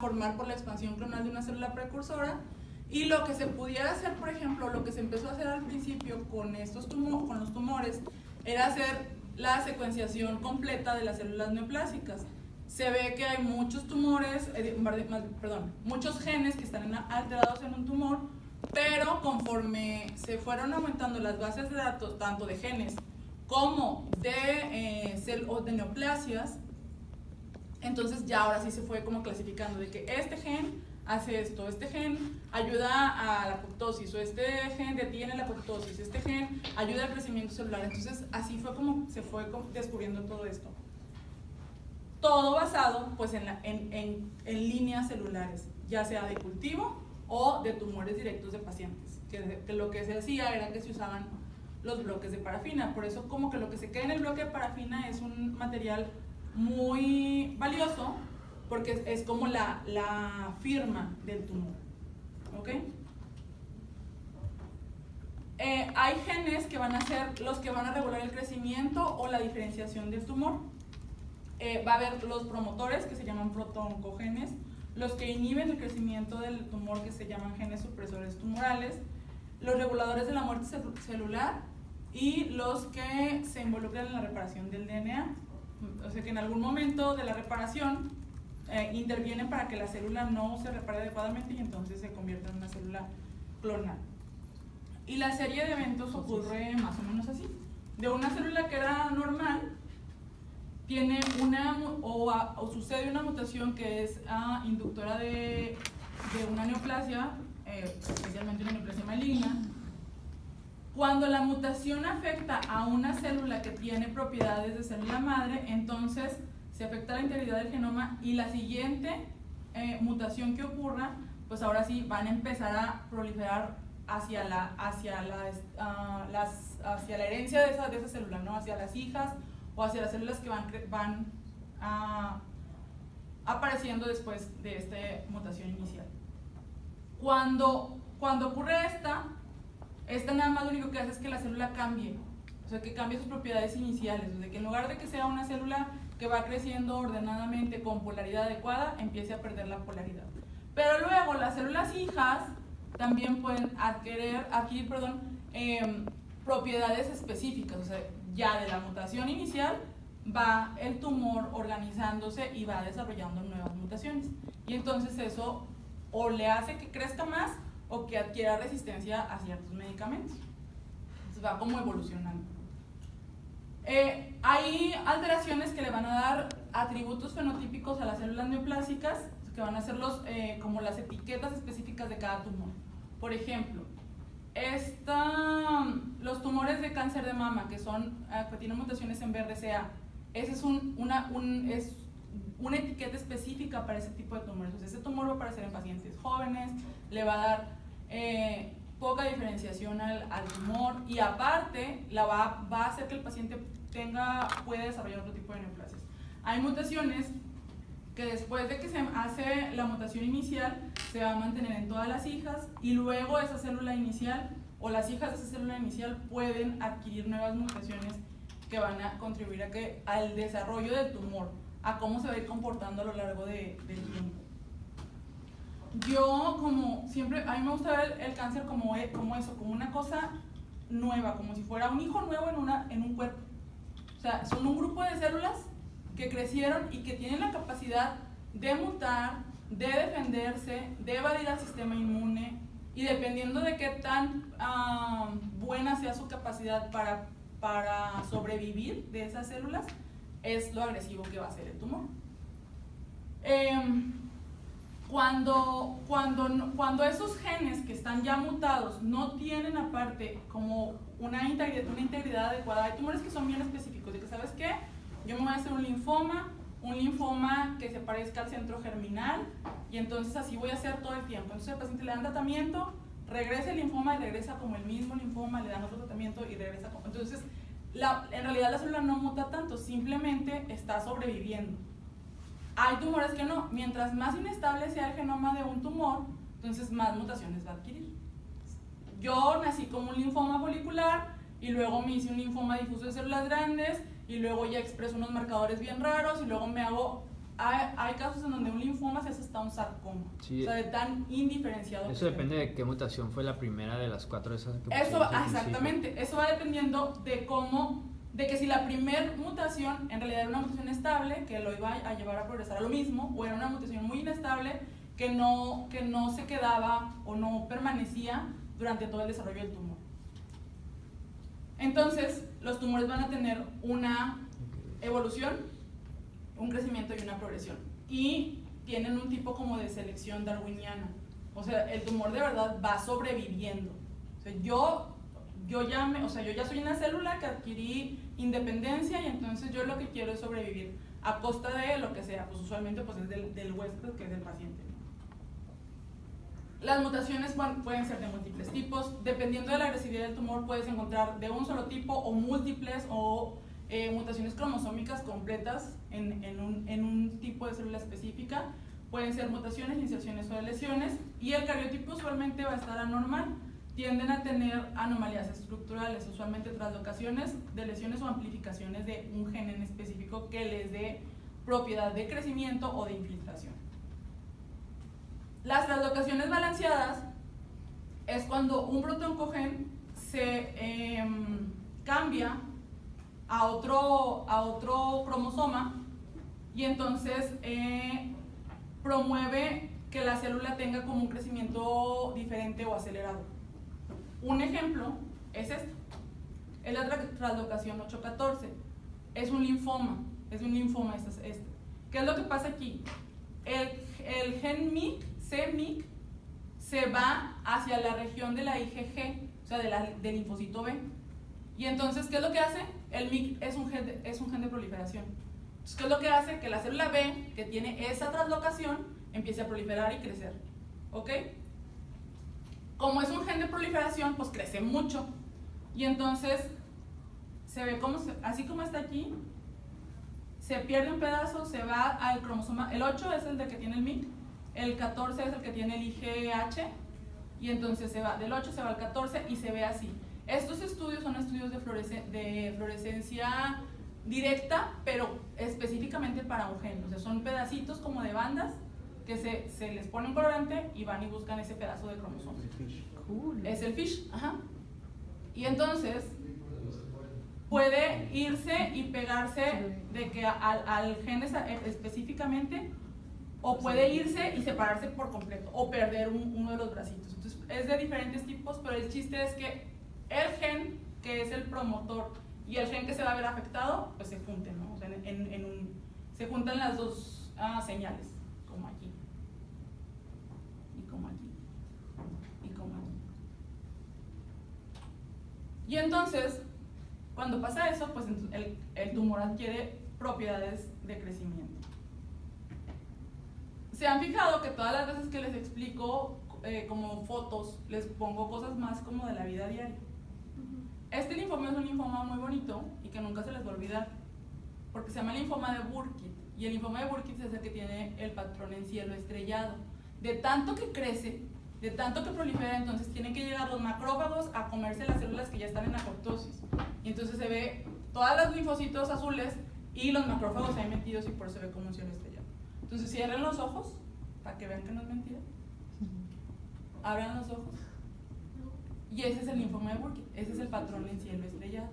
formar por la expansión clonal de una célula precursora. Y lo que se pudiera hacer, por ejemplo, lo que se empezó a hacer al principio con los tumores, era hacer la secuenciación completa de las células neoplásicas. Se ve que hay muchos tumores, muchos genes que están alterados en un tumor, pero conforme se fueron aumentando las bases de datos, tanto de genes como de neoplasias, entonces ya ahora sí se fue como clasificando de que este gen hace esto, este gen ayuda a la apoptosis, o este gen detiene la apoptosis, este gen ayuda al crecimiento celular. Entonces así fue como se fue descubriendo todo esto. Todo basado pues en líneas celulares, ya sea de cultivo o de tumores directos de pacientes, que lo que se hacía era que se usaban los bloques de parafina. Por eso como que lo que se queda en el bloque de parafina es un material muy valioso, porque es como la firma del tumor. ¿Ok? Hay genes que van a ser los que van a regular el crecimiento o la diferenciación del tumor. Va a haber los promotores, que se llaman protooncogenes, los que inhiben el crecimiento del tumor, que se llaman genes supresores tumorales, los reguladores de la muerte celular y los que se involucran en la reparación del DNA. O sea que en algún momento de la reparación intervienen para que la célula no se repare adecuadamente y entonces se convierta en una célula clonal. Y la serie de eventos ocurre más o menos así. De una célula que era normal, tiene o sucede una mutación que es inductora de una neoplasia, especialmente una neoplasia maligna. Cuando la mutación afecta a una célula que tiene propiedades de célula madre, entonces se afecta la integridad del genoma y la siguiente mutación que ocurra, pues ahora sí van a empezar a proliferar hacia la herencia de esa célula, ¿no? Hacia las hijas o hacia las células que van apareciendo después de esta mutación inicial. Cuando ocurre esta nada más lo único que hace es que la célula cambie, o sea, que cambie sus propiedades iniciales, o sea, que en lugar de que sea una célula que va creciendo ordenadamente con polaridad adecuada, empiece a perder la polaridad. Pero luego las células hijas también pueden adquirir propiedades específicas, o sea, ya de la mutación inicial va el tumor organizándose y va desarrollando nuevas mutaciones. Y entonces eso o le hace que crezca más o que adquiera resistencia a ciertos medicamentos. Entonces va como evolucionando. Hay alteraciones que le van a dar atributos fenotípicos a las células neoplásicas, que van a ser como las etiquetas específicas de cada tumor. Por ejemplo, los tumores de cáncer de mama, que tienen mutaciones en BRCA, esa es una etiqueta específica para ese tipo de tumores. O sea, ese tumor va a aparecer en pacientes jóvenes, le va a dar poca diferenciación al tumor y aparte va a hacer que el paciente puede desarrollar otro tipo de neoplasias. Hay mutaciones que después de que se hace la mutación inicial se va a mantener en todas las hijas y luego esa célula inicial o las hijas de esa célula inicial pueden adquirir nuevas mutaciones que van a contribuir al desarrollo del tumor, a cómo se va a ir comportando a lo largo del tiempo. Yo, como siempre, a mí me gusta ver el cáncer como eso, como una cosa nueva, como si fuera un hijo nuevo en un cuerpo. O sea, son un grupo de células que crecieron y que tienen la capacidad de mutar, de defenderse, de evadir al sistema inmune, y dependiendo de qué tan buena sea su capacidad para sobrevivir de esas células, es lo agresivo que va a ser el tumor. Cuando esos genes que están ya mutados no tienen aparte como una integridad adecuada, hay tumores que son bien específicos, de que ¿sabes qué? Yo me voy a hacer un linfoma que se parezca al centro germinal y entonces así voy a hacer todo el tiempo. Entonces al paciente le dan tratamiento, regresa el linfoma y regresa como el mismo linfoma, le dan otro tratamiento y regresa como... Entonces en realidad la célula no muta tanto, simplemente está sobreviviendo. Hay tumores que no, mientras más inestable sea el genoma de un tumor, entonces más mutaciones va a adquirir. Yo nací como un linfoma folicular y luego me hice un linfoma difuso de células grandes y luego ya expreso unos marcadores bien raros y luego me hago hay casos en donde un linfoma se hace hasta un sarcoma. Sí. O sea, de tan indiferenciado. Eso depende de qué mutación fue la primera de las 4 de esas que Eso, pusimos al exactamente. principio. Eso va dependiendo de cómo, de que si la primer mutación en realidad era una mutación estable, que lo iba a llevar a progresar a lo mismo, o era una mutación muy inestable, que no se quedaba o no permanecía durante todo el desarrollo del tumor. Entonces, los tumores van a tener una evolución, un crecimiento y una progresión. Y tienen un tipo como de selección darwiniana. O sea, el tumor de verdad va sobreviviendo. O sea, yo ya soy una célula que adquirí independencia y entonces yo lo que quiero es sobrevivir a costa de lo que sea, pues usualmente pues es del huésped, que es el paciente. Las mutaciones pueden ser de múltiples tipos. Dependiendo de la agresividad del tumor, puedes encontrar de un solo tipo o múltiples o mutaciones cromosómicas completas en un tipo de célula específica. Pueden ser mutaciones, inserciones o lesiones. Y el cariotipo usualmente va a estar anormal. Tienden a tener anomalías estructurales, usualmente traslocaciones de lesiones o amplificaciones de un gen en específico que les dé propiedad de crecimiento o de infiltración. Las traslocaciones balanceadas es cuando un protooncogen se cambia a otro cromosoma y entonces promueve que la célula tenga como un crecimiento diferente o acelerado. Un ejemplo es esto. Es la traslocación 814. Es un linfoma. ¿Qué es lo que pasa aquí? El gen MYC, c-MYC, se va hacia la región de la IgG, o sea, del linfocito B. Y entonces, ¿qué es lo que hace? El MYC es un gen de proliferación. Entonces, ¿qué es lo que hace? Que la célula B, que tiene esa traslocación, empiece a proliferar y crecer. ¿Ok? Como es un gen de proliferación, pues crece mucho. Y entonces, se ve como, así como está aquí, se pierde un pedazo, se va al cromosoma. El 8 es el de que tiene el MYC, el 14 es el que tiene el IgH, y entonces se va del 8, se va al 14 y se ve así. Estos estudios son estudios de fluorescencia directa, pero específicamente para un gen. O sea, son pedacitos como de bandas que se les pone un colorante y van y buscan ese pedazo de cromosoma. Cool. Es el FISH, ajá. Y entonces puede irse y pegarse de que al gen específicamente, o puede irse y separarse por completo, o perder uno de los bracitos. Entonces es de diferentes tipos, pero el chiste es que el gen que es el promotor y el gen que se va a ver afectado, pues se junten, ¿no? O sea, se juntan las dos señales, como aquí, y como aquí, y como aquí. Y entonces, cuando pasa eso, pues el tumor adquiere propiedades de crecimiento. ¿Se han fijado que todas las veces que les explico como fotos, les pongo cosas más como de la vida diaria? Este linfoma es un linfoma muy bonito y que nunca se les va a olvidar, porque se llama linfoma de Burkitt, y el linfoma de Burkitt es el que tiene el patrón en cielo estrellado. De tanto que crece, de tanto que prolifera, entonces tienen que llegar los macrófagos a comerse las células que ya están en apoptosis. Y entonces se ve todos los linfocitos azules y los macrófagos ahí metidos, y por eso se ve como un cielo estrellado. Entonces cierren los ojos para que vean que no es mentira. Abran los ojos. Y ese es el linfoma de Burkitt, ese es el patrón en cielo estrellado.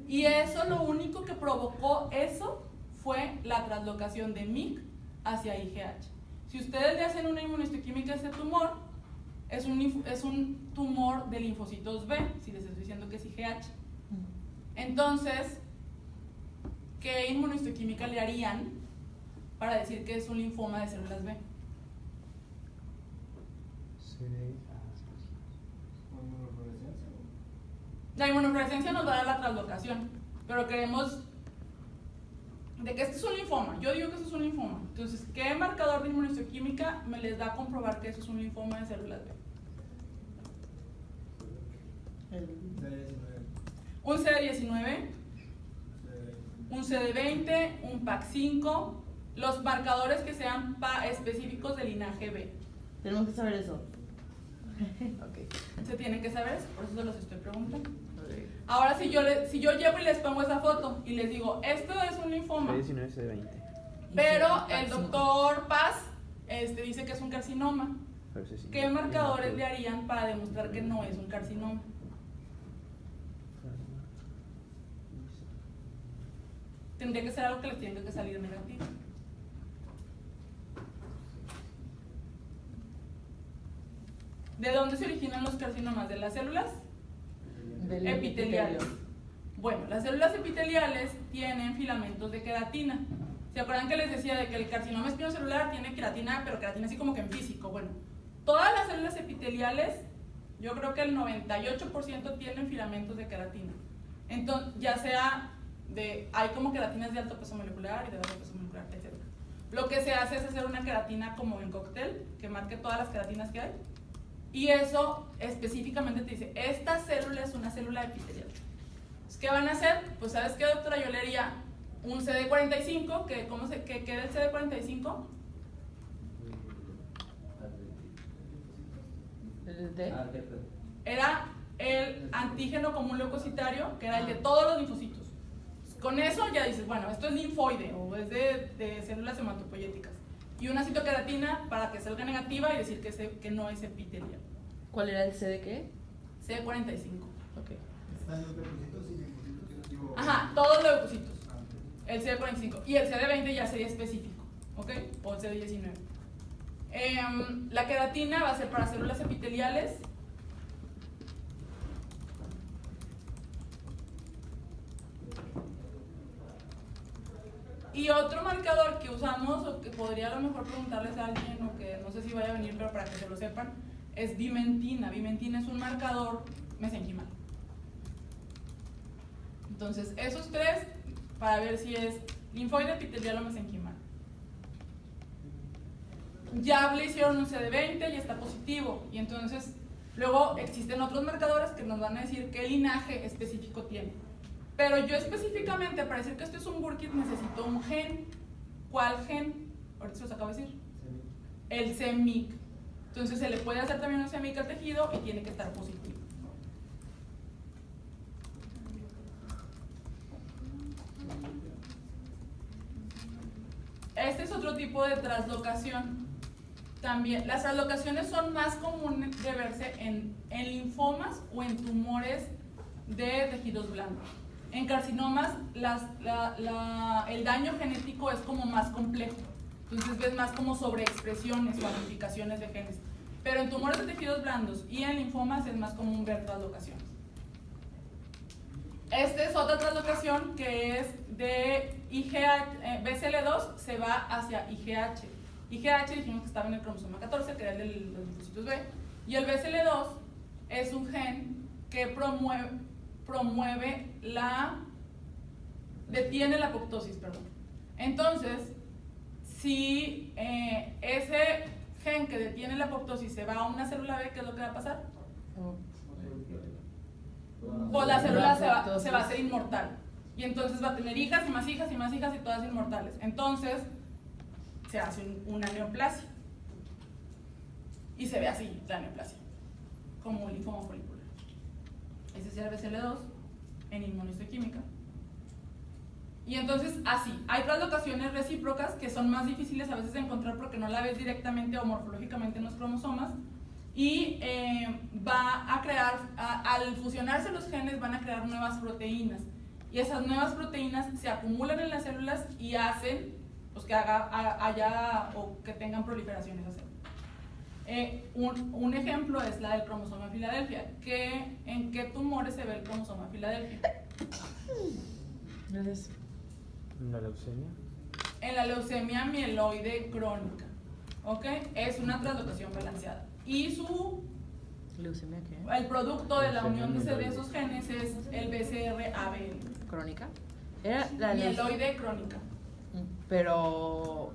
Y eso, lo único que provocó eso fue la traslocación de MYC hacia IgH. Si ustedes le hacen una inmunohistoquímica a este tumor, es un tumor de linfocitos B, si les estoy diciendo que es IgH. Entonces, ¿qué inmunohistoquímica le harían para decir que es un linfoma de células B? La inmunofluorescencia nos va a dar la traslocación, pero queremos de que este es un linfoma. Yo digo que eso es un linfoma. Entonces, ¿qué marcador de inmunohistoquímica me les da a comprobar que eso es un linfoma de células B? Un CD19, un CD20, un PAC5, los marcadores que sean específicos del linaje B. Tenemos que saber eso. Okay. Se tienen que saber eso, por eso se los estoy preguntando. Ahora, si yo llevo y les pongo esa foto y les digo, esto es un linfoma. CD19, CD20. Pero el doctor Paz dice que es un carcinoma. ¿Qué marcadores le harían para demostrar que no es un carcinoma? Tendría que ser algo que le tenga que salir negativo. ¿De dónde se originan los carcinomas? ¿De las células? Del Epiteliales. Bueno, las células epiteliales tienen filamentos de queratina. ¿Se acuerdan que les decía de que el carcinoma espinocelular tiene queratina, pero queratina así como que en físico? Bueno, todas las células epiteliales, yo creo que el 98% tienen filamentos de queratina. Entonces, ya sea hay como queratinas de alto peso molecular y de bajo peso molecular, etc. Lo que se hace es hacer una queratina como en cóctel, que marque todas las queratinas que hay. Y eso específicamente te dice, esta célula es una célula epitelial. ¿Qué van a hacer? Pues ¿sabes qué, doctora? Yo le haría un CD45, ¿qué queda el CD45? Era el antígeno común leucocitario, que era el de todos los linfocitos. Con eso ya dices, bueno, esto es linfoide o es de células hematopoyéticas. Y una citoqueratina para que salga negativa y decir que no es epitelial. ¿Cuál era el C de qué? CD45. Ok. Están los leucocitos y linfocitos. Ajá, todos los leucocitos. El CD45. Y el CD20 ya sería específico, ¿ok? O el CD19. La queratina va a ser para células epiteliales. Y otro marcador que usamos, o que podría a lo mejor preguntarles a alguien, o que no sé si vaya a venir, pero para que se lo sepan, es vimentina. Vimentina es un marcador mesenquimal. Entonces, esos tres, para ver si es linfoide, epitelial o mesenquimal. Ya le hicieron un CD20 y está positivo. Y entonces, luego existen otros marcadores que nos van a decir qué linaje específico tiene. Pero yo específicamente, para decir que esto es un Burkitt, necesito un gen. ¿Cuál gen? Ahorita se los acabo de decir. El CEMIC. Entonces se le puede hacer también un CEMIC al tejido y tiene que estar positivo. Este es otro tipo de translocación. También, las translocaciones son más comunes de verse en linfomas o en tumores de tejidos blandos. En carcinomas, el daño genético es como más complejo. Entonces ves más como sobreexpresiones o amplificaciones de genes. Pero en tumores de tejidos blandos y en linfomas es más común ver translocaciones. Esta es otra translocación que es de BCL2 se va hacia IGH. IGH dijimos que estaba en el cromosoma 14, que era el de los linfocitos B. Y el BCL2 es un gen que detiene la apoptosis, perdón. Entonces, si ese gen que detiene la apoptosis se va a una célula B, ¿qué es lo que va a pasar? Pues la célula se va a hacer inmortal. Y entonces va a tener hijas y más hijas y más hijas y todas inmortales. Entonces, se hace una neoplasia. Y se ve así, la neoplasia, como un linfoma folicular. Ese es el BCL2 en inmunohistoquímica. Y entonces, así, hay translocaciones recíprocas que son más difíciles a veces de encontrar porque no la ves directamente o morfológicamente en los cromosomas. Y va a crear, al fusionarse los genes, van a crear nuevas proteínas. Y esas nuevas proteínas se acumulan en las células y hacen pues, que haya o que tengan proliferaciones a células. Un ejemplo es la del cromosoma de Filadelfia. ¿En qué tumores se ve el cromosoma de Filadelfia? Gracias. ¿En la leucemia? En la leucemia mieloide crónica. ¿Ok? Es una translocación balanceada. Y ¿Leucemia qué? el producto de la unión de esos genes es el BCR-ABL. ¿Crónica? Era la Mieloide crónica. Pero...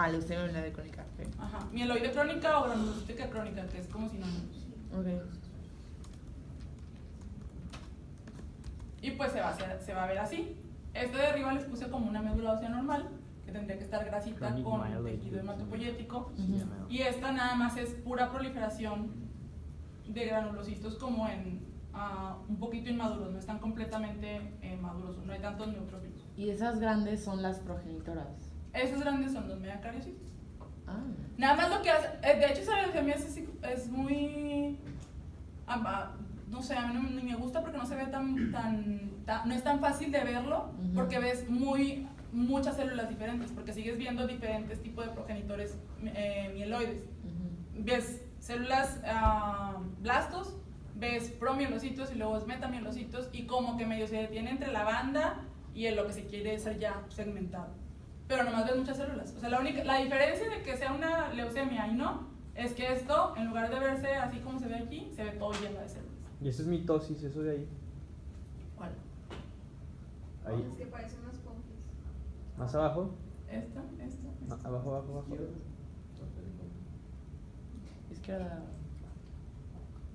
leucemia mieloide crónica. Okay. Ajá. Mieloide crónica o granulocítica crónica, que es como sinónimos. Ok. Y pues se va a ver así. Este de arriba les puse como una médula ósea normal, que tendría que estar grasita Chronic con myeloid tejido hematopoyético. Ujú. Y esta nada más es pura proliferación de granulocitos como en un poquito inmaduros, no están completamente maduros, no hay tantos neutrófilos. Y esas grandes son las progenitoras. Esos grandes son los megacariocitos. Ah. Nada más lo que hace, de hecho esa leucemia es muy, no sé, a mí no, ni me gusta porque no se ve no es tan fácil de verlo, Ujú. porque ves muchas células diferentes, porque sigues viendo diferentes tipos de progenitores mieloides. Ujú. Ves células blastos, ves promielocitos y luego ves metamielocitos, y como que medio se detiene entre la banda y en lo que se quiere ser ya segmentado. Pero nomás ves muchas células. O sea, la diferencia de que sea una leucemia y no, es que esto, en lugar de verse así como se ve aquí, se ve todo lleno de células. Y eso es mitosis, eso de ahí. ¿Cuál? Ahí. Es que parecen unas pompis. Más abajo. Esta. Abajo, abajo, abajo. Izquierda.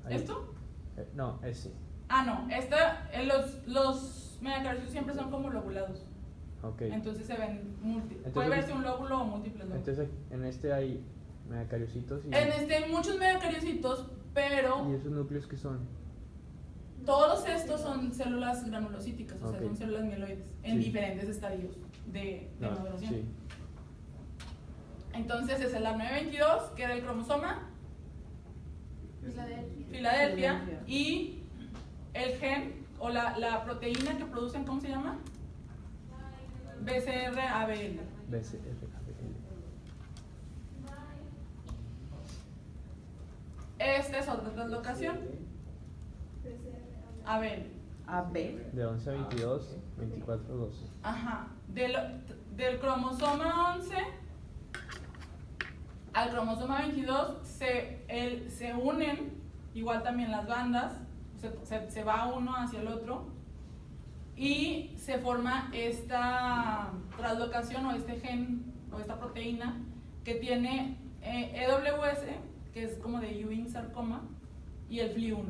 Ahí. ¿Esto? No, ese. No, los megacariocitos siempre son como lobulados. Ok. Entonces se ven Entonces- puede verse un lóbulo o múltiples lóbulos. Entonces en este hay megacariocitos y. En este hay muchos megacariocitos, pero ¿Y esos núcleos qué son? todos estos son células granulocíticas, o sea, Ok. son células mieloides en Sí. diferentes estadios de No, maduración. sí. Entonces es el A922, que era el cromosoma Filadelfia. Filadelfia, Filadelfia. y el gen o la proteína que producen, ¿cómo se llama? BCR-ABL. BCR-ABL. Esta es otra translocación, ABL. AB. De 11 a 22, 24 a 12. Ajá. Del cromosoma 11 al cromosoma 22 se unen, igual también las bandas, se va uno hacia el otro y se forma esta translocación o este gen o esta proteína que tiene EWS, que es como de Ewing sarcoma, y el FLI1.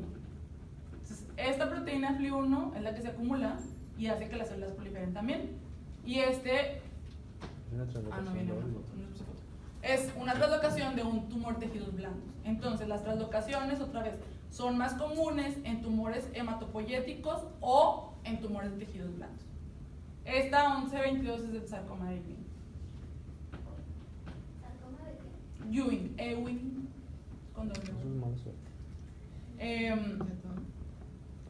Entonces, esta proteína FLI1 es la que se acumula y hace que las células proliferen también. Y Es una no translocación viene una doble. foto, no puse foto. Es una translocación de un tumor tejidos blandos. Entonces, las translocaciones, otra vez, son más comunes en tumores hematopoyéticos o en tumores de tejidos blandos. Esta 1122 es del sarcoma de Ewing. ¿Sarcoma de qué? Ewing, con doble Eso es U. mala suerte.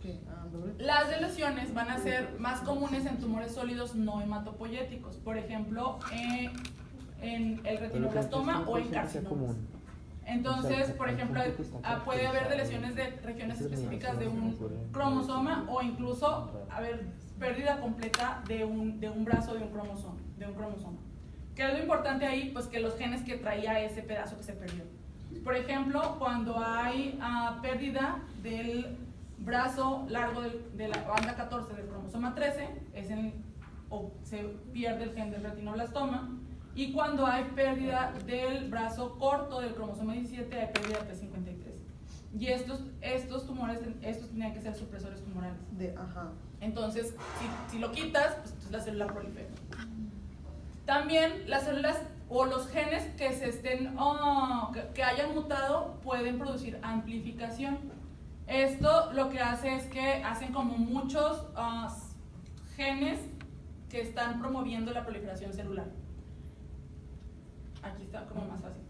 ¿Qué? Doble. Las lesiones van a ser más comunes en tumores sólidos no hematopoyéticos, por ejemplo, en el retinoblastoma o en carcinomas. Entonces, por ejemplo, puede haber de lesiones de regiones específicas de un cromosoma o incluso haber pérdida completa de un brazo de un cromosoma. ¿Qué es lo importante ahí? Pues que los genes que traía ese pedazo que se perdió. Por ejemplo, cuando hay pérdida del brazo largo de la banda 14 del cromosoma 13, o se pierde el gen del retinoblastoma. Y cuando hay pérdida del brazo corto del cromosoma 17, hay pérdida del P53. Y estos tumores, estos tenían que ser supresores tumorales. Ajá. Entonces, si lo quitas, pues entonces la célula prolifera. También las células o los genes que que hayan mutado pueden producir amplificación. Esto lo que hace es que hacen como muchos genes que están promoviendo la proliferación celular. Aquí está como más fácil.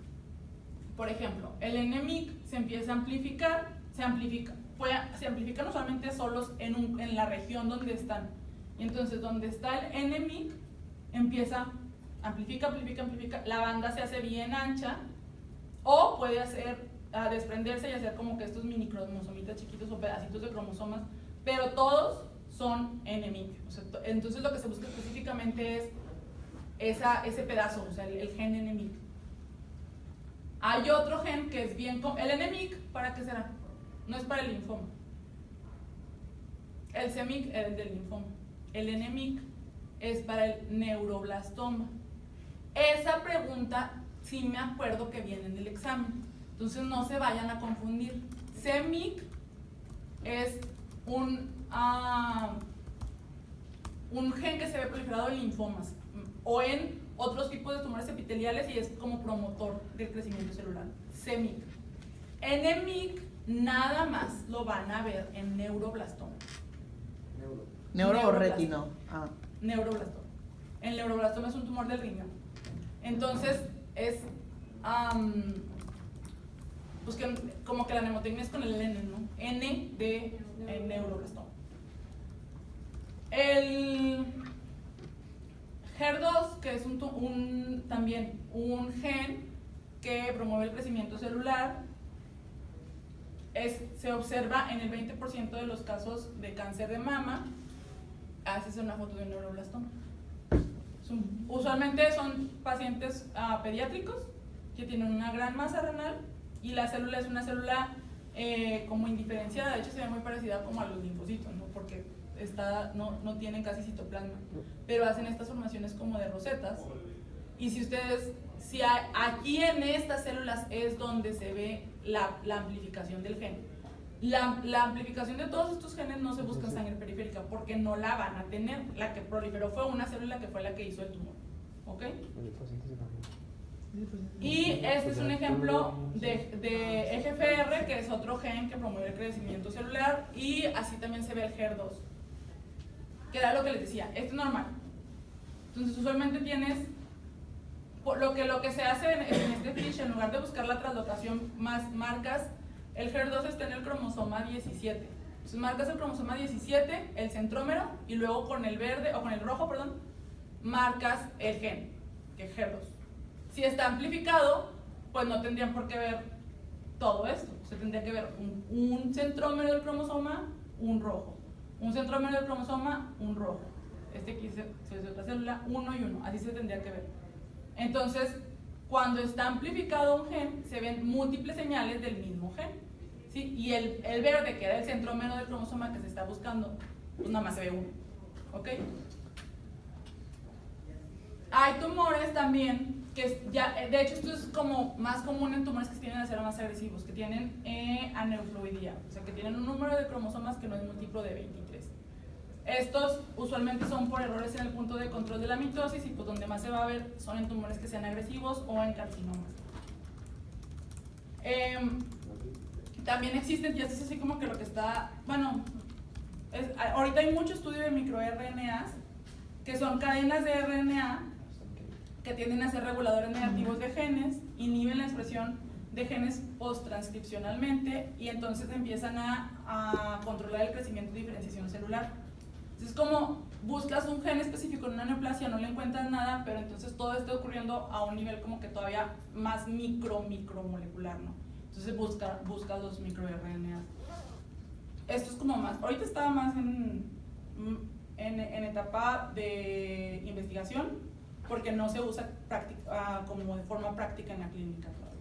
Por ejemplo, el NMIC se empieza a amplificar, se amplifican usualmente solos en la región donde están. Y entonces, donde está el NMIC, amplifica, la banda se hace bien ancha, o puede desprenderse y hacer como que estos mini cromosomitas chiquitos o pedacitos de cromosomas, pero todos son NMIC. O sea, entonces lo que se busca específicamente es ese pedazo, o sea, el gen NMIC. Hay otro gen que es bien... ¿El NMIC para qué será? No es para el linfoma. El CEMIC es el del linfoma. El NMIC es para el neuroblastoma. Esa pregunta sí me acuerdo que viene en el examen. Entonces no se vayan a confundir. CEMIC es un gen que se ve proliferado en linfomas o en otros tipos de tumores epiteliales y es como promotor del crecimiento celular. CEMIC. NMIC nada más lo van a ver en neuroblastoma. Neuro o retino. Neuroblastoma. El neuroblastoma es un tumor del riñón. Entonces, es pues que, como que la mnemotecnia es con el N, ¿no? N de neuroblastoma. El HER2, que es también un gen que promueve el crecimiento celular, se observa en el 20% de los casos de cáncer de mama. Haces una foto de un neuroblastoma. Usualmente son pacientes pediátricos que tienen una gran masa renal y la célula es una célula como indiferenciada. De hecho, se ve muy parecida como a los linfocitos, ¿no? Porque no tienen casi citoplasma, pero hacen estas formaciones como de rosetas. Y aquí en estas células es donde se ve la amplificación del gen. La amplificación de todos estos genes no se busca en sangre periférica porque no la van a tener. La que proliferó fue una célula que fue la que hizo el tumor. ¿Ok? Y este es un ejemplo de EGFR, que es otro gen que promueve el crecimiento celular, y así también se ve el HER2, que era lo que les decía, esto es normal. Entonces usualmente tienes, lo que se hace en este fiche, en lugar de buscar la translocación más marcas, el HER2 está en el cromosoma 17. Entonces marcas el cromosoma 17, el centrómero, y luego con el verde, o con el rojo, perdón, marcas el gen, que es HER2. Si está amplificado, pues no tendrían por qué ver todo esto. Se tendría que ver un centrómero del cromosoma, un rojo. Un centrómero del cromosoma, un rojo. Este aquí es otra célula, 1 y 1. Así se tendría que ver. Entonces, cuando está amplificado un gen, se ven múltiples señales del mismo gen, ¿sí? Y el verde, que era el centrómero del cromosoma que se está buscando, pues nada más se ve uno. ¿Ok? Hay tumores también, de hecho esto es como más común en tumores que tienden a ser más agresivos, que tienen aneuploidía, o sea que tienen un número de cromosomas que no es múltiplo de 23. Estos usualmente son por errores en el punto de control de la mitosis, y pues donde más se va a ver son en tumores que sean agresivos o en carcinomas. También existen, y esto es así como que lo que está, bueno, ahorita hay mucho estudio de microRNAs, que son cadenas de RNA que tienden a ser reguladores negativos de genes, inhiben la expresión de genes post-transcripcionalmente y entonces empiezan a controlar el crecimiento y diferenciación celular. Entonces, como buscas un gen específico en una neoplasia, no le encuentras nada, pero entonces todo está ocurriendo a un nivel como que todavía más micromolecular, ¿no? Entonces busca los microRNAs. Esto es como más, ahorita estaba más en etapa de investigación, porque no se usa como de forma práctica en la clínica todavía.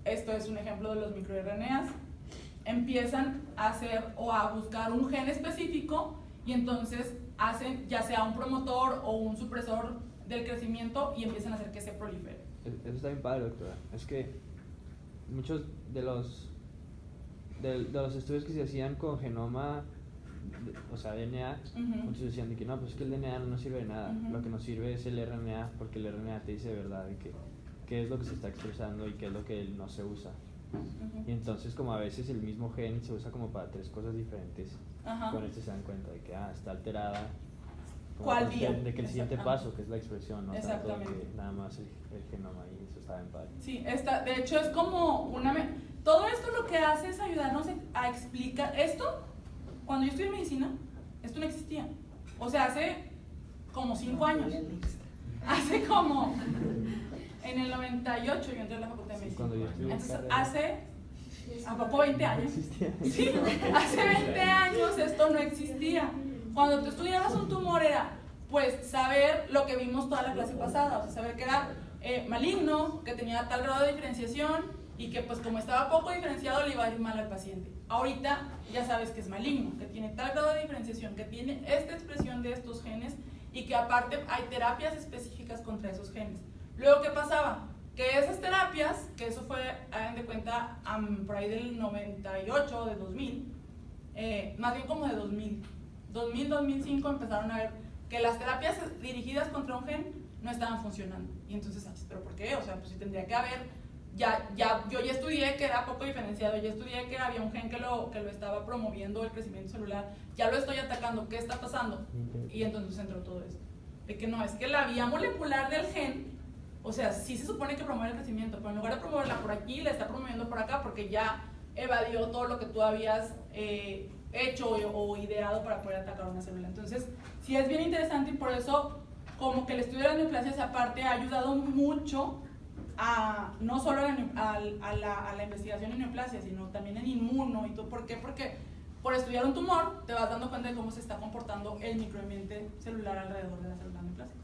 Esto es un ejemplo de los microRNAs. Empiezan a hacer o a buscar un gen específico y entonces hacen ya sea un promotor o un supresor del crecimiento y empiezan a hacer que se prolifere. Eso está bien padre, doctora. Es que muchos de los estudios que se hacían con genoma, o sea, DNA, muchos decían de que no, pues es que el DNA no nos sirve de nada. Lo que nos sirve es el RNA, porque el RNA te dice de verdad de que qué es lo que se está expresando y qué es lo que no se usa. Y entonces, como a veces el mismo gen se usa como para 3 cosas diferentes, con esto se dan cuenta de que está alterada. ¿Cuál vía? De que el siguiente paso, que es la expresión, no tanto Exactamente. que nada más el genoma, y eso está bien padre. Sí, de hecho es como todo esto lo que hace es ayudarnos a explicar esto. Cuando yo estudié medicina, esto no existía. O sea, hace como 5 años. Hace como en el 98 yo entré a la facultad de medicina. Cuando yo estudié Entonces, carrera, hace ¿a poco 20 años? no existía. Sí, hace 20 años esto no existía. Cuando tú estudiabas un tumor era, pues, saber lo que vimos toda la clase pasada, o sea, saber que era maligno, que tenía tal grado de diferenciación y que, pues, como estaba poco diferenciado, le iba a ir mal al paciente. Ahorita ya sabes que es maligno, que tiene tal grado de diferenciación, que tiene esta expresión de estos genes y que aparte hay terapias específicas contra esos genes. Luego, ¿qué pasaba? Que esas terapias, que eso fue, hagan de cuenta, por ahí del 98 o de 2000, más bien como de 2005 empezaron a ver que las terapias dirigidas contra un gen no estaban funcionando. Y entonces, ¿pero por qué? O sea, pues sí tendría que haber, yo ya estudié que era poco diferenciado, ya estudié que había un gen que lo estaba promoviendo el crecimiento celular, ya lo estoy atacando, ¿qué está pasando? Y entonces entró todo esto. de que no, es que la vía molecular del gen, o sea, sí se supone que promueve el crecimiento, pero en lugar de promoverla por aquí, la está promoviendo por acá porque ya evadió todo lo que tú habías hecho o ideado para poder atacar una célula. Entonces, sí es bien interesante y por eso como que el estudio de las neoplasias aparte ha ayudado mucho no solo a la investigación en neoplasia, sino también en inmuno y todo. ¿Por qué? Porque por estudiar un tumor te vas dando cuenta de cómo se está comportando el microambiente celular alrededor de la célula neoplásica.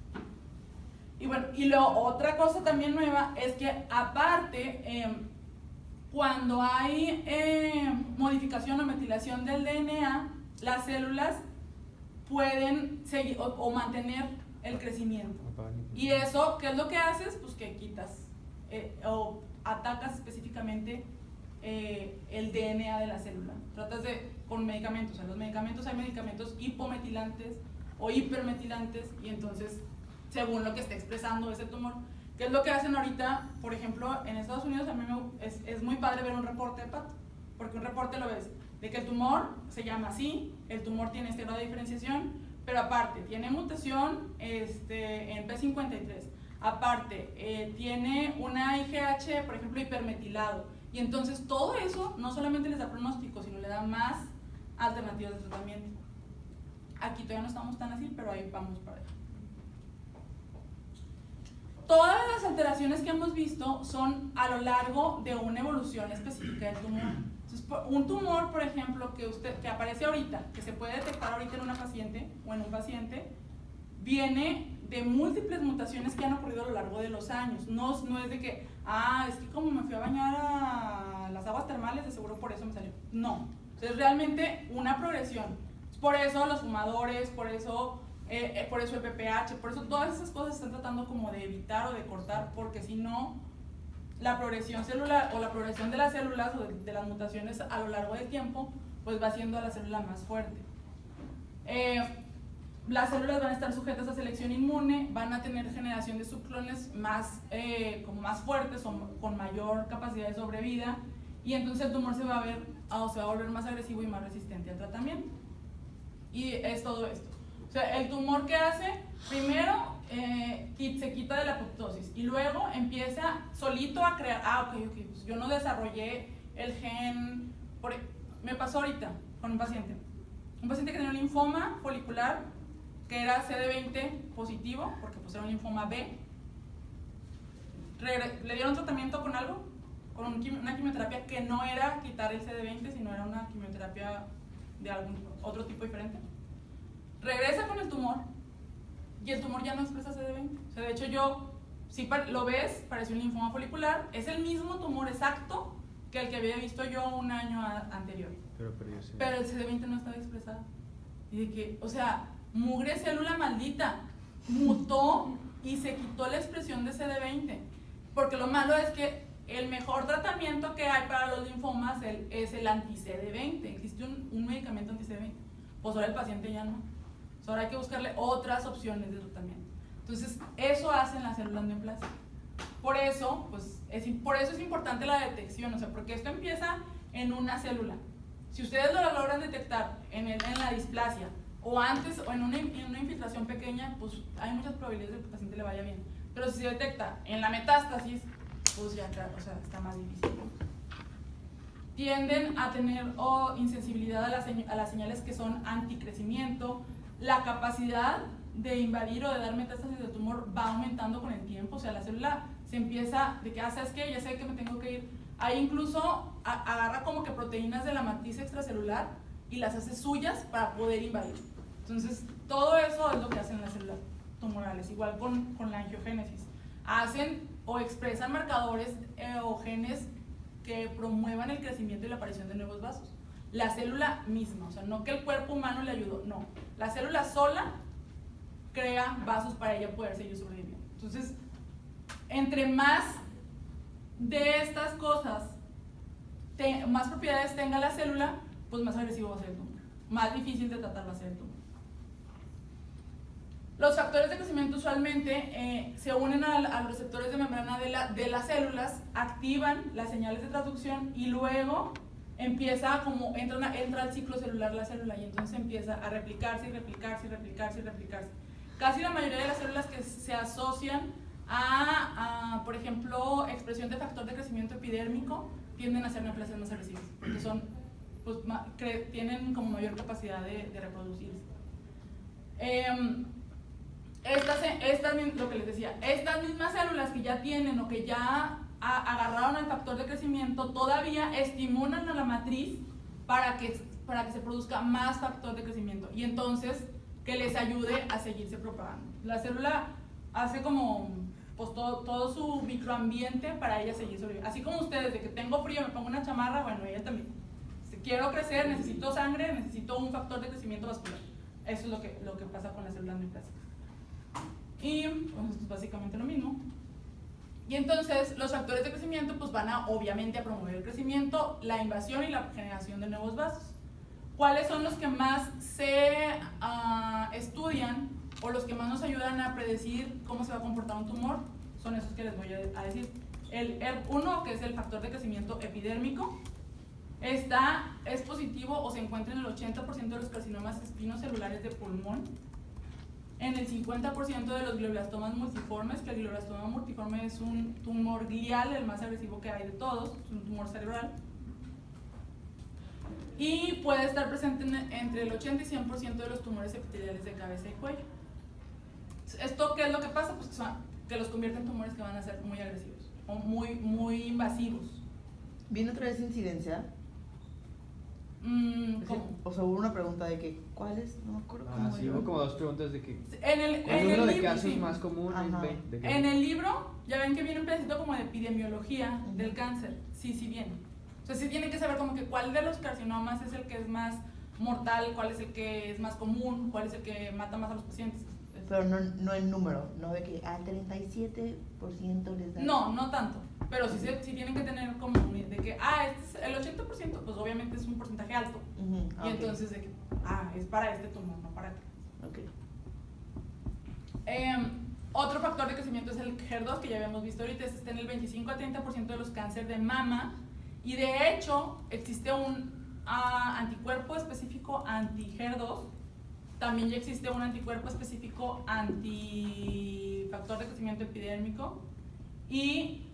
Y bueno, y otra cosa también nueva es que aparte, cuando hay modificación o metilación del DNA, las células pueden seguir o mantener el crecimiento. Y eso, ¿qué es lo que haces? Pues que quitas o atacas específicamente el DNA de la célula. Tratas con medicamentos, en los medicamentos hay medicamentos hipometilantes o hipermetilantes y entonces, según lo que esté expresando ese tumor, ¿qué es lo que hacen ahorita? Por ejemplo, en Estados Unidos a mí es muy padre ver un reporte de pato, porque un reporte lo ves, de que el tumor se llama así, el tumor tiene este grado de diferenciación, pero aparte tiene mutación en P53, aparte tiene una IGH, por ejemplo, hipermetilado, y entonces todo eso no solamente les da pronóstico, sino le da más alternativas de tratamiento. Aquí todavía no estamos tan así, pero ahí vamos para allá. Todas las alteraciones que hemos visto son a lo largo de una evolución específica del tumor. Entonces, un tumor, por ejemplo, que aparece ahorita, que se puede detectar ahorita en una paciente o en un paciente, viene de múltiples mutaciones que han ocurrido a lo largo de los años. No es de que, es que como me fui a bañar a las aguas termales, de seguro por eso me salió. No, es realmente una progresión. Por eso los fumadores, por eso el PPH, por eso todas esas cosas se están tratando como de evitar o de cortar, porque si no, la progresión celular o la progresión de las células o de las mutaciones a lo largo del tiempo, pues va haciendo a la célula más fuerte. Las células van a estar sujetas a selección inmune, van a tener generación de subclones como más fuertes o con mayor capacidad de sobrevida, y entonces el tumor se va a volver más agresivo y más resistente al tratamiento. Y es todo esto. O sea, el tumor que hace, primero se quita de la apoptosis y luego empieza solito a crear, pues yo no desarrollé el gen, me pasó ahorita con un paciente que tenía un linfoma folicular que era CD20 positivo, porque pues era un linfoma B. Le dieron tratamiento con algo, con una quimioterapia que no era quitar el CD20, sino era una quimioterapia de algún otro tipo diferente. Regresa con el tumor y el tumor ya no expresa CD20. O sea, de hecho si lo ves, parece un linfoma folicular, es el mismo tumor exacto que el que había visto yo un año anterior. Pero el CD20 no estaba expresado. Y de que, o sea, mugre célula maldita, mutó y se quitó la expresión de CD20. Porque lo malo es que el mejor tratamiento que hay para los linfomas es el anti-CD20. Existe un medicamento anti-CD20. Pues ahora el paciente ya no. Pues ahora hay que buscarle otras opciones de tratamiento. Entonces, eso hacen las células neoplásicas. Por eso es importante la detección, o sea, porque esto empieza en una célula. Si ustedes lo logran detectar en la displasia o antes o en una infiltración pequeña, pues hay muchas probabilidades de que el paciente le vaya bien. Pero si se detecta en la metástasis, pues ya, claro, o sea, está más difícil. Tienden a tener insensibilidad a las señales que son anticrecimiento. La capacidad de invadir o de dar metástasis del tumor va aumentando con el tiempo. O sea, la célula se empieza de que, ¿sabes qué? Ya sé que me tengo que ir. Ahí incluso agarra como que proteínas de la matriz extracelular y las hace suyas para poder invadir. Entonces, todo eso es lo que hacen las células tumorales. Igual con la angiogénesis. Hacen o expresan marcadores o genes que promuevan el crecimiento y la aparición de nuevos vasos. La célula misma, o sea, no que el cuerpo humano le ayudó, no. La célula sola crea vasos para ella poder seguir sobreviviendo. Entonces, entre más de estas cosas, más propiedades tenga la célula, pues más agresivo va a ser el tumor. Más difícil de tratar va a ser el tumor. Los factores de crecimiento usualmente se unen a los receptores de membrana de las células, activan las señales de transducción y luego entra al ciclo celular la célula y entonces empieza a replicarse y replicarse y replicarse y replicarse. casi la mayoría de las células que se asocian por ejemplo, expresión de factor de crecimiento epidérmico tienden a ser neoplasias más agresivas, que son, pues, tienen como mayor capacidad de reproducirse. Lo que les decía, estas mismas células que ya tienen o que ya agarraron al factor de crecimiento todavía estimulan a la matriz para que se produzca más factor de crecimiento y entonces que les ayude a seguirse propagando. La célula hace como pues todo su microambiente para ella seguir sobreviviendo. Así como ustedes, de que tengo frío, me pongo una chamarra, bueno, ella también. Si quiero crecer, necesito sangre, necesito un factor de crecimiento vascular. Eso es lo que pasa con las células neoplásicas. Y pues esto es básicamente lo mismo. Y entonces los factores de crecimiento pues van obviamente a promover el crecimiento, la invasión y la generación de nuevos vasos. ¿Cuáles son los que más se estudian o los que más nos ayudan a predecir cómo se va a comportar un tumor? Son esos que les voy a decir. El ERP1, que es el factor de crecimiento epidérmico, es positivo o se encuentra en el 80% de los carcinomas espinocelulares de pulmón, en el 50% de los glioblastomas multiformes, que el glioblastoma multiforme es un tumor glial, el más agresivo que hay de todos, es un tumor cerebral, y puede estar presente entre el 80 y 100% de los tumores epiteliales de cabeza y cuello. ¿Esto qué es lo que pasa? Pues que los convierte en tumores que van a ser muy agresivos o muy invasivos. ¿Viene otra vez incidencia? ¿Cómo? O sea, hubo una pregunta de que, ¿cuál es? No me acuerdo cómo Sí, era. hubo como dos preguntas de que En el número de libro, casos sí. más común En el libro, ya ven que viene un pedacito como de epidemiología del cáncer. Sí viene. O sea, sí tienen que saber como que cuál de los carcinomas es el que es más mortal, cuál es el que es más común, cuál es el que mata más a los pacientes. Pero no en número, no de que al 37% les da. No tanto. Pero sí tienen que tener como de que, este es el 80%, pues obviamente es un porcentaje alto. Y entonces de que, es para este tumor, no para acá. Okay. Otro factor de crecimiento es el HER2, que ya habíamos visto ahorita, está en el 25 a 30% de los cánceres de mama. Y de hecho, existe un anticuerpo específico anti-HER2. También ya existe un anticuerpo específico anti-factor de crecimiento epidérmico. Y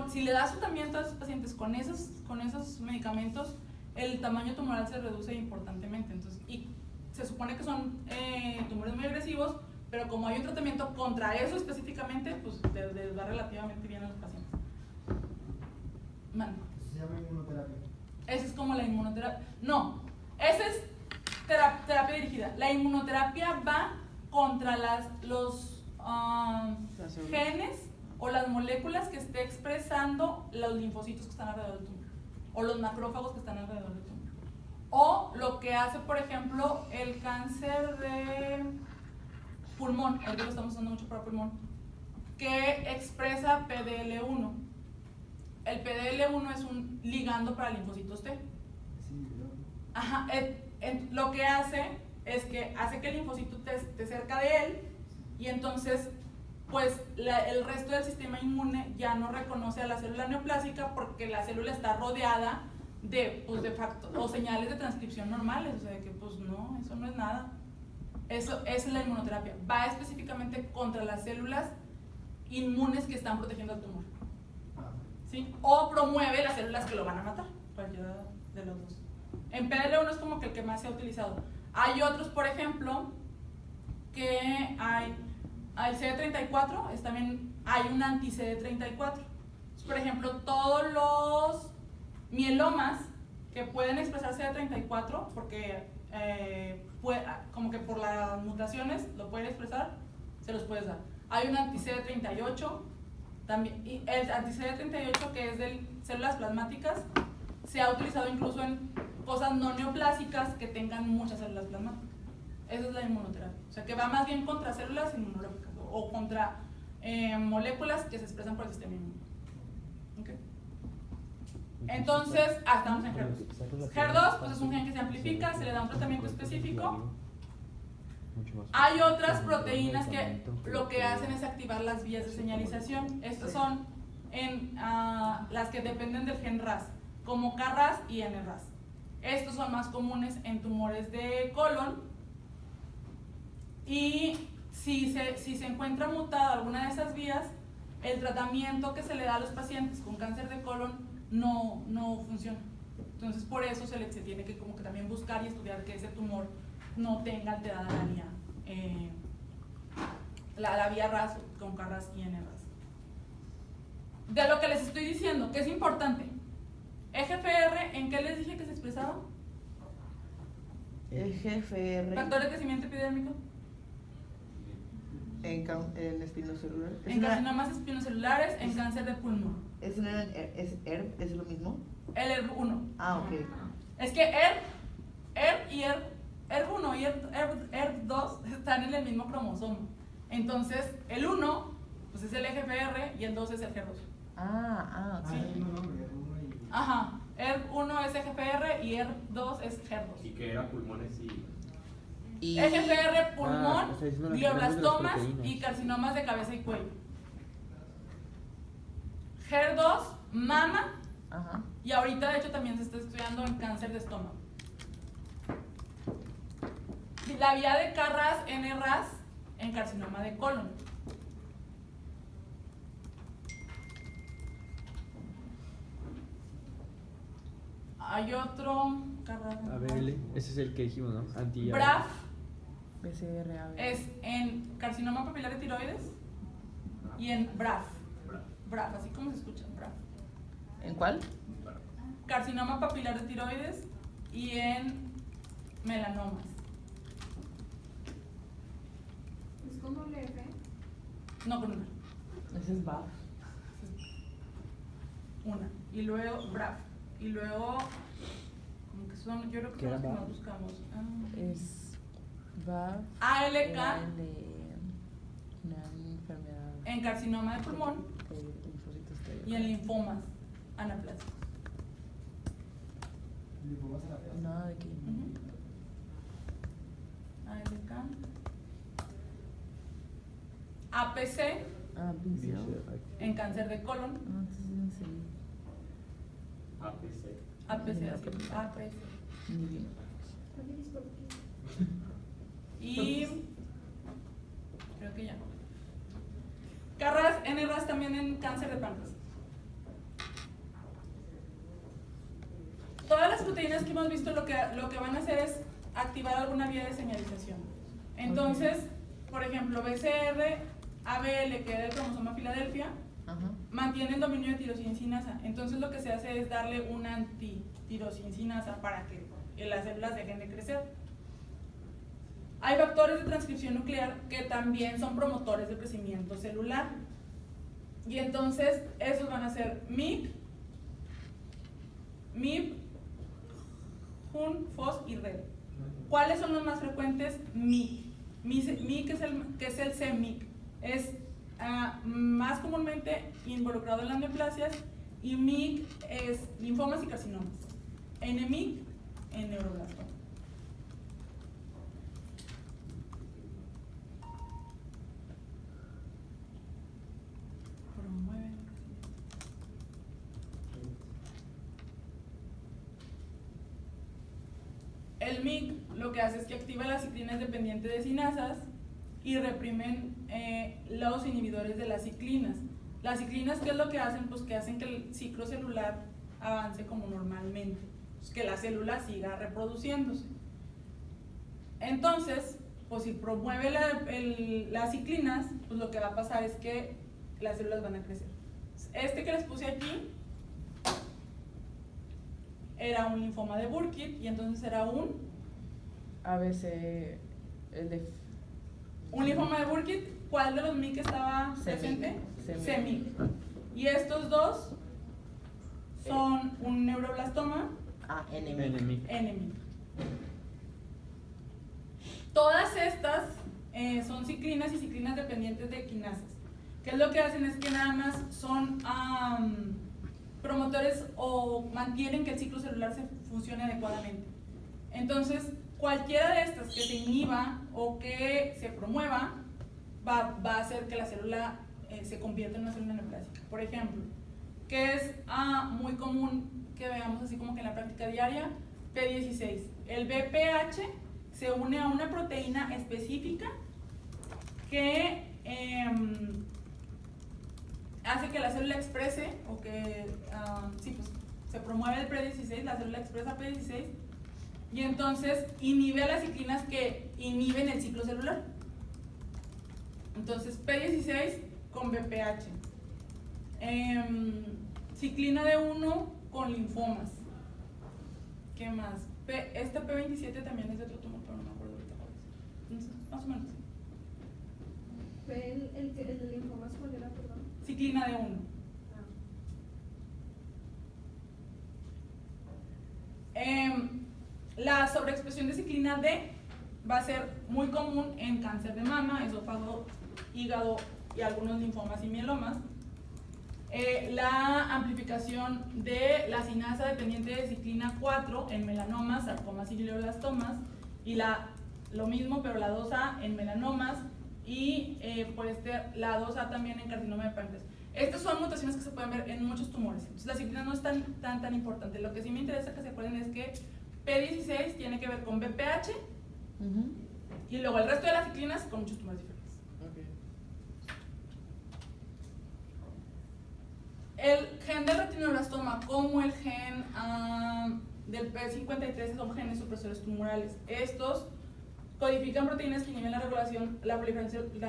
si le das tratamiento a esos pacientes con esos medicamentos, el tamaño tumoral se reduce importantemente. Entonces, y se supone que son tumores muy agresivos, pero como hay un tratamiento contra eso específicamente, pues les va relativamente bien a los pacientes. Se llama inmunoterapia. Esa es como la inmunoterapia. No, esa es terapia dirigida. La inmunoterapia va contra los genes o las moléculas que esté expresando los linfocitos que están alrededor del tumor o los macrófagos que están alrededor del tumor. O lo que hace, por ejemplo, el cáncer de pulmón, ahorita lo estamos usando mucho para pulmón, que expresa PDL1. El PDL1 es un ligando para linfocitos T. Ajá, lo que hace es que hace que el linfocito esté cerca de él y entonces pues el resto del sistema inmune ya no reconoce a la célula neoplásica porque la célula está rodeada de facto, o señales de transcripción normales, o sea que pues no, eso no es nada. Esa es la inmunoterapia, va específicamente contra las células inmunes que están protegiendo al tumor, ¿sí? O promueve las células que lo van a matar, cualquiera de los dos. En PDL1 es como que el que más se ha utilizado. Hay otros, por ejemplo, que hay CD34, también hay un anti-CD34. Por ejemplo, todos los mielomas que pueden expresar CD34, porque como que por las mutaciones lo pueden expresar, se los puedes dar. Hay un anti-CD38, también, y el anti-CD38 que es de células plasmáticas, se ha utilizado incluso en cosas no neoplásicas que tengan muchas células plasmáticas. Esa es la inmunoterapia. O sea, que va más bien contra células inmunológicas o contra moléculas que se expresan por el sistema inmune. ¿Okay? Entonces, estamos en HER2. HER2 pues, es un gen que se amplifica, se le da un tratamiento específico. Hay otras proteínas que lo que hacen es activar las vías de señalización. Estas son las que dependen del gen RAS, como KRAS y NRAS. Estos son más comunes en tumores de colon y si se encuentra mutada alguna de esas vías, el tratamiento que se le da a los pacientes con cáncer de colon no funciona. Entonces por eso se tiene que como que también buscar y estudiar que ese tumor no tenga alterada la vía RAS con KRAS y NRAS. De lo que les estoy diciendo, que es importante, EGFR, ¿en qué les dije que se expresaba? EGFR Factor de crecimiento epidérmico. en espinocelular. En carcinomas espinocelulares, en cáncer de pulmón. ¿Es ERB? ¿Es lo mismo? El ERB1. Ah, ok. Es que ERB1 y ERB2 están en el mismo cromosoma. Entonces, el 1 pues es el EGFR y el 2 es el G2. Ah, ok. Ah, el mismo nombre, uno y... Ajá. ERB1 es EGFR y ERB2 es G2. Y que era pulmones y... EGFR, pulmón, está diciendo las glioblastomas proteínas. y carcinomas de cabeza y cuello. HER2, mama, Ajá. y ahorita de hecho también se está estudiando en cáncer de estómago. La vía de KRAS, NRAS en carcinoma de colon. Hay otro KRAS, ABL, ese es el que dijimos, ¿no? BRAF BCR, es en carcinoma papilar de tiroides y en BRAF. BRAF, así como se escucha, BRAF. ¿En cuál? Carcinoma papilar de tiroides y en melanomas. Es con doble F. No con una. Ese es BAF. Una. Y luego BRAF. Y luego, como que son, yo creo que ¿Qué son los que era más BAF? buscamos. Es BAF. ALK de una enfermedad en carcinoma de pulmón de linfocitos T. y en linfomas anaplásicos. Linfomas a la vez. Nada de que. Ujú. ALK. APC Ah, BCL. en cáncer de colon. Ah, entonces sí. APC. APC, así, APC. Ni bien. Oye, disculpe. Y creo que ya. KRAS, NRAS también en cáncer de páncreas. Todas las proteínas que hemos visto lo que van a hacer es activar alguna vía de señalización. Entonces, por ejemplo, BCR, ABL, que era el cromosoma Filadelfia, Ajá. mantiene el dominio de tirosincinasa. Entonces lo que se hace es darle una antitirosincinasa para que las células dejen de crecer. Hay factores de transcripción nuclear que también son promotores de crecimiento celular. Y entonces esos van a ser MYC, MYB, JUN, FOS y RED. ¿Cuáles son los más frecuentes? MYC. MYC es el CMYC. Es más comúnmente involucrado en las neoplasias, y MYC es linfomas y carcinomas. NMYC en neuroblastoma. Promueve el crecimiento. El MYC lo que hace es que activa las ciclinas dependientes de cinasas y reprimen los inhibidores de las ciclinas. Las ciclinas, ¿qué es lo que hacen? Pues que hacen que el ciclo celular avance como normalmente, pues que la célula siga reproduciéndose. Entonces, pues si promueve las ciclinas, pues lo que va a pasar es que las células van a crecer. Este que les puse aquí era un linfoma de Burkitt y entonces era un ABC, el de. Un linfoma de Burkitt. ¿Cuál de los MYC estaba presente? CMYC. Y estos dos son un neuroblastoma, Ah, NMIC. NMYC. Todas estas son ciclinas y ciclinas dependientes de quinasas. ¿Qué es lo que hacen? Es que nada más son promotores o mantienen que el ciclo celular se funcione adecuadamente. Entonces, cualquiera de estas que se inhiba o que se promueva va a hacer que la célula se convierta en una célula neoplásica. Por ejemplo, que es muy común que veamos así como que en la práctica diaria, P16. El BPH se une a una proteína específica que hace que la célula exprese, o que sí, pues, se promueve el P16, la célula expresa P16, y entonces inhibe a las ciclinas que inhiben el ciclo celular. Entonces P16 con BPH. Ciclina D1 con linfomas. ¿Qué más? Este P27 también es de otro tumor, pero no me acuerdo ahorita cuál es. Entonces, más o menos. ¿El linfoma cuál era, perdón? Ciclina D1. La sobreexpresión de ciclina D va a ser muy común en cáncer de mama, esófago, hígado y algunos linfomas y mielomas. La amplificación de la cinasa dependiente de ciclina 4 en melanomas, sarcomas y glioblastomas, y lo mismo, pero la 2A en melanomas, y la 2A también en carcinoma de páncreas. Estas son mutaciones que se pueden ver en muchos tumores. Entonces la ciclina no es tan importante. Lo que sí me interesa que se acuerden es que P16 tiene que ver con BPH, y luego el resto de las ciclinas con muchos tumores diferentes. El gen del retinoblastoma, como el gen del P53, son genes supresores tumorales. Estos codifican proteínas que inhiben la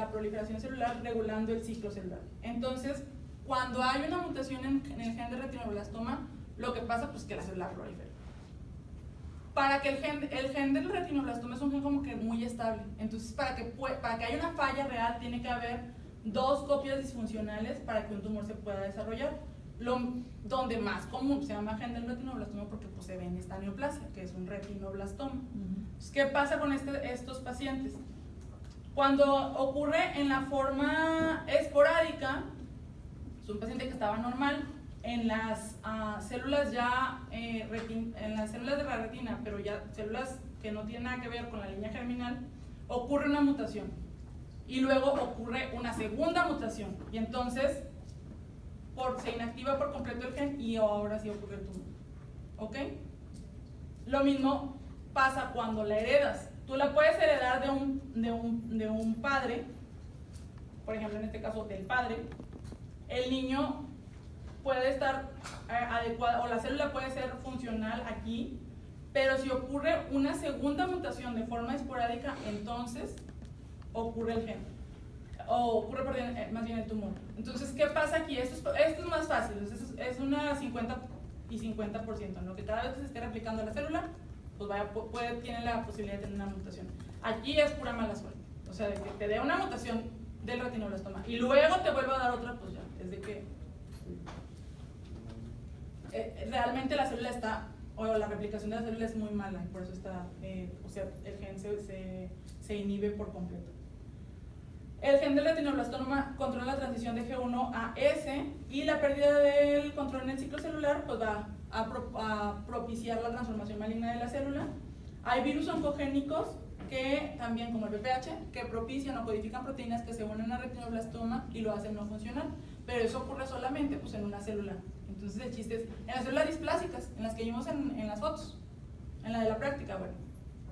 proliferación celular, regulando el ciclo celular. Entonces, cuando hay una mutación en el gen del retinoblastoma, lo que pasa pues que la célula prolifera. Para que el gen del retinoblastoma es un gen como que muy estable. Entonces, para que haya una falla real, tiene que haber 2 copias disfuncionales para que un tumor se pueda desarrollar. Donde más común se llama gen del retinoblastoma porque pues, se ve en esta neoplasia, que es un retinoblastoma. Entonces, ¿qué pasa con estos pacientes? Cuando ocurre en la forma esporádica, es un paciente que estaba normal, en las células en las células de la retina, pero ya células que no tienen nada que ver con la línea germinal, ocurre una mutación. Y luego ocurre una segunda mutación. Y entonces se inactiva por completo el gen y ahora sí ocurre el tumor. ¿Ok? Lo mismo pasa cuando la heredas. Tú la puedes heredar de un padre, por ejemplo en este caso del padre. El niño puede estar adecuado, o la célula puede ser funcional aquí, pero si ocurre una segunda mutación de forma esporádica, entonces ocurre el gen, o ocurre más bien el tumor. Entonces, ¿qué pasa aquí? Esto es más fácil, es una 50 y 50%, en lo que cada vez que se esté replicando la célula, pues tiene la posibilidad de tener una mutación. Aquí es pura mala suerte, o sea, de que te dé una mutación del retinoblastoma y luego te vuelva a dar otra, pues ya, es de que realmente la célula o la replicación de la célula es muy mala, y por eso o sea, el gen se inhibe por completo. El gen del retinoblastoma controla la transición de G1 a S, y la pérdida del control en el ciclo celular pues va a propiciar la transformación maligna de la célula. Hay virus oncogénicos que también, como el BPH, que propician o codifican proteínas que se unen al retinoblastoma y lo hacen no funcional, pero eso ocurre solamente pues, en una célula. Entonces el chiste es, en las células displásicas, en las que vimos en las fotos, en la de la práctica, bueno,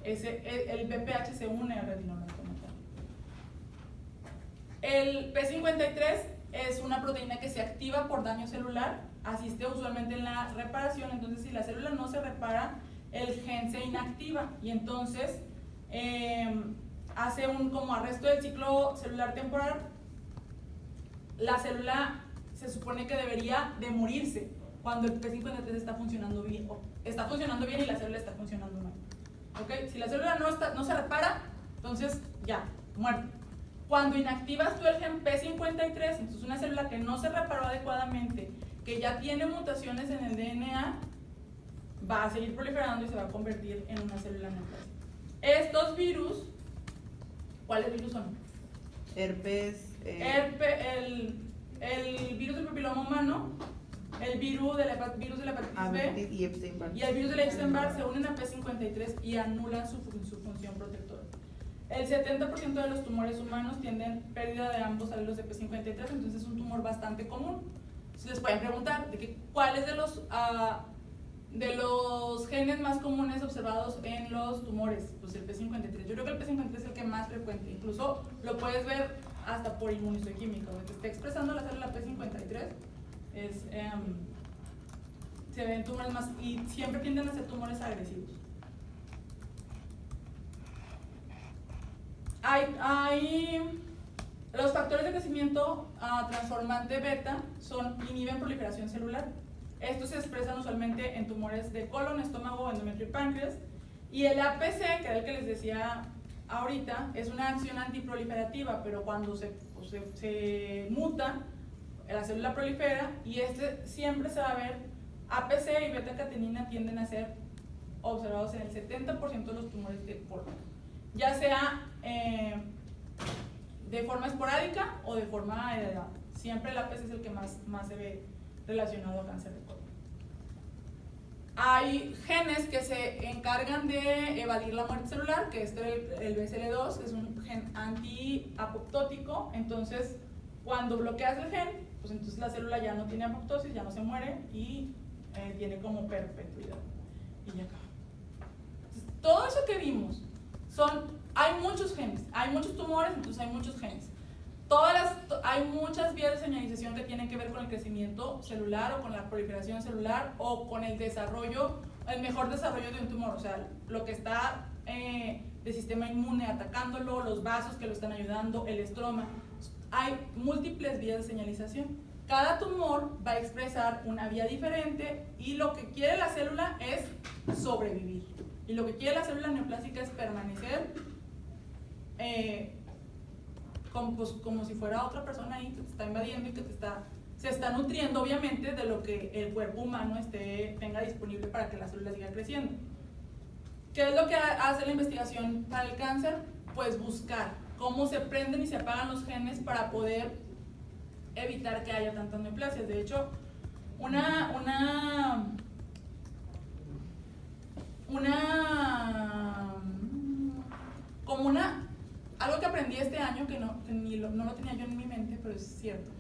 el BPH se une al retinoblastoma. El P53 es una proteína que se activa por daño celular, asiste usualmente en la reparación. Entonces si la célula no se repara, el gen se inactiva y entonces hace un como arresto del ciclo celular temporal. La célula se supone que debería de morirse cuando el P53 está funcionando bien, y la célula está funcionando mal. ¿Okay? Si la célula no se repara, entonces ya, muerta. Cuando inactivas tú el gen P53, entonces una célula que no se reparó adecuadamente, que ya tiene mutaciones en el DNA, va a seguir proliferando y se va a convertir en una célula neoplásica. Estos virus, ¿cuáles virus son? Herpes. El virus del papiloma humano, el virus de la hepatitis B Y Epstein-Barr. y el virus del Epstein-Barr se unen a P53 y anulan su función protectora. El 70% de los tumores humanos tienen pérdida de ambos alelos de P53, entonces es un tumor bastante común. Entonces les pueden preguntar de que, cuáles de los de los genes más comunes observados en los tumores, pues el P53. Yo creo que el P53 es el que más frecuente, incluso lo puedes ver hasta por inmunistoquímica, que esté expresando la célula P53, se ven tumores más, y siempre tienden a ser tumores agresivos. Los factores de crecimiento transformante beta inhiben proliferación celular. Estos se expresan usualmente en tumores de colon, estómago, endometrio y páncreas. Y el APC, que era el que les decía ahorita, es una acción antiproliferativa, pero cuando se muta, la célula prolifera y siempre se va a ver. APC y beta-catenina tienden a ser observados en el 70% de los tumores de colon, ya sea de forma esporádica o de forma heredada. Siempre el APC es el que más se ve relacionado a cáncer de colon. Hay genes que se encargan de evadir la muerte celular, que es el BCL2, es un gen antiapoptótico. Entonces, cuando bloqueas el gen, pues entonces la célula ya no tiene apoptosis, ya no se muere y tiene como perpetuidad. Y ya acaba. Entonces, todo eso que vimos hay muchos genes, hay muchos tumores, entonces hay muchos genes. Hay muchas vías de señalización que tienen que ver con el crecimiento celular o con la proliferación celular o con el mejor desarrollo de un tumor, o sea, lo que está del sistema inmune atacándolo, los vasos que lo están ayudando, el estroma. Hay múltiples vías de señalización. Cada tumor va a expresar una vía diferente y lo que quiere la célula es sobrevivir. Y lo que quiere la célula neoplásica es permanecer como si fuera otra persona ahí que te está invadiendo y que se está nutriendo obviamente de lo que el cuerpo humano tenga disponible para que la célula siga creciendo. ¿Qué es lo que hace la investigación para el cáncer? Pues buscar cómo se prenden y se apagan los genes para poder evitar que haya tantas neoplasias. De hecho, algo que aprendí este año que no lo tenía yo en mi mente, pero es cierto.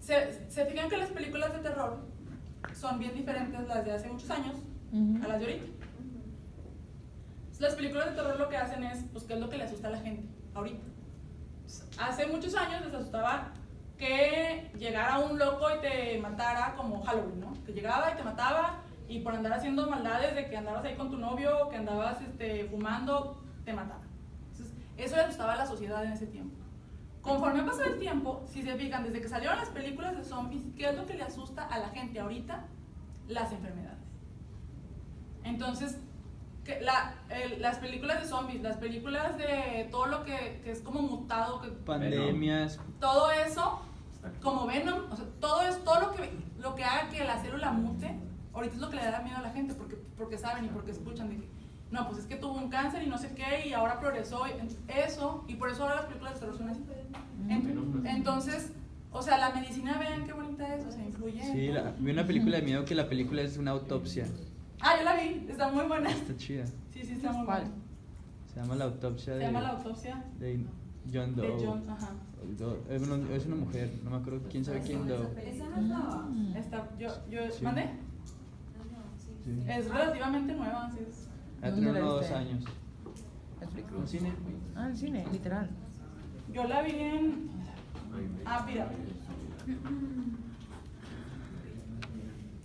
Se fijan que las películas de terror son bien diferentes las de hace muchos años a las de ahorita. Las películas de terror lo que hacen es, pues, ¿qué es lo que le asusta a la gente ahorita? Hace muchos años les asustaba que llegara un loco y te matara como Halloween, ¿no? Que llegaba y te mataba y por andar haciendo maldades de que andabas ahí con tu novio, que andabas fumando, te mataba. Entonces, eso le asustaba a la sociedad en ese tiempo. Conforme pasa el tiempo, si se fijan, desde que salieron las películas de zombies, ¿qué es lo que le asusta a la gente ahorita? Las enfermedades. Entonces, las películas de zombies, las películas de todo lo que es como mutado, pandemias, todo eso, como Venom, o sea, todo lo que haga que la célula mute, ahorita es lo que le da miedo a la gente, porque saben y porque escuchan de que no, pues es que tuvo un cáncer y no sé qué y ahora progresó, y por eso ahora las películas de terror son así. Entonces, o sea, la medicina, vean qué bonita es, o sea, influye. Sí, vi una película de miedo que la película es una autopsia. Ah, yo la vi, está muy buena. Está chida. Sí, está muy buena. Se llama La Autopsia de John Doe. De John, ajá. Es una mujer, no me acuerdo quién sabe quién Doe. ¿Esa no estaba? Sí. ¿Mandé? Sí. Es relativamente nueva, así es. Tiene ¿Dónde la unos viste? 2 años. ¿En cine? Ah, el cine, literal. Yo la vi en... mira.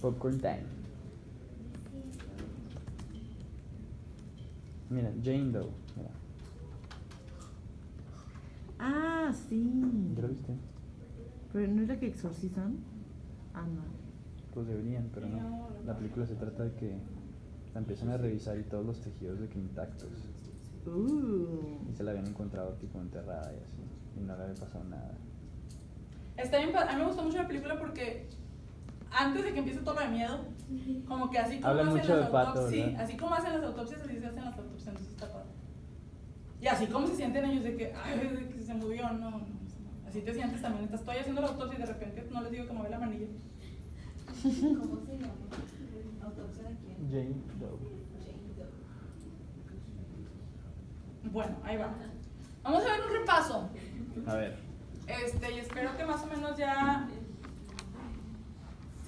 Popcorn time. Mira, Jane Doe. Mira. Ah, sí. ¿Ya lo viste? Pero no es la que exorcizan. Ah, no. Pues deberían, pero no. La película se trata de que la empiezan a revisar y todos los tejidos de que intactos. Y se la habían encontrado tipo enterrada y así. Y no le había pasado nada. Está bien, a mí me gustó mucho la película porque antes de que empiece todo lo de miedo, como que así como Hablan hacen mucho las de Pato, autopsias, ¿verdad? así como hacen las autopsias, así se hacen las autopsias, entonces está padre. Y así como se sienten ellos de que, ay, de que se murió, no. Así te sientes también, estoy haciendo la autopsia y de repente no les digo que mueve la manilla. ¿Cómo se llama? ¿Autopsia de quién? Jane Doe. Jane Doe. Bueno, ahí va. Vamos a ver un repaso. A ver. Y espero que más o menos ya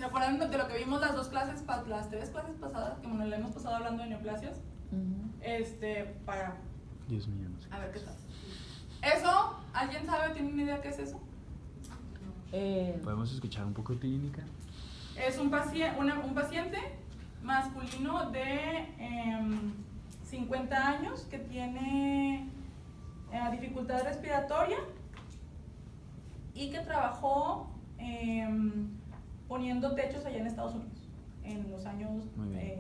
¿Se acuerdan de lo que vimos las 3 clases pasadas? Que bueno, le hemos pasado hablando de neoplasias. Para... Dios mío, no sé. A ver qué tal. ¿Eso? ¿Alguien sabe o tiene una idea qué es eso? ¿Podemos escuchar un poco clínica? Es un paciente masculino de 50 años que tiene dificultad respiratoria y que trabajó poniendo techos allá en Estados Unidos en los años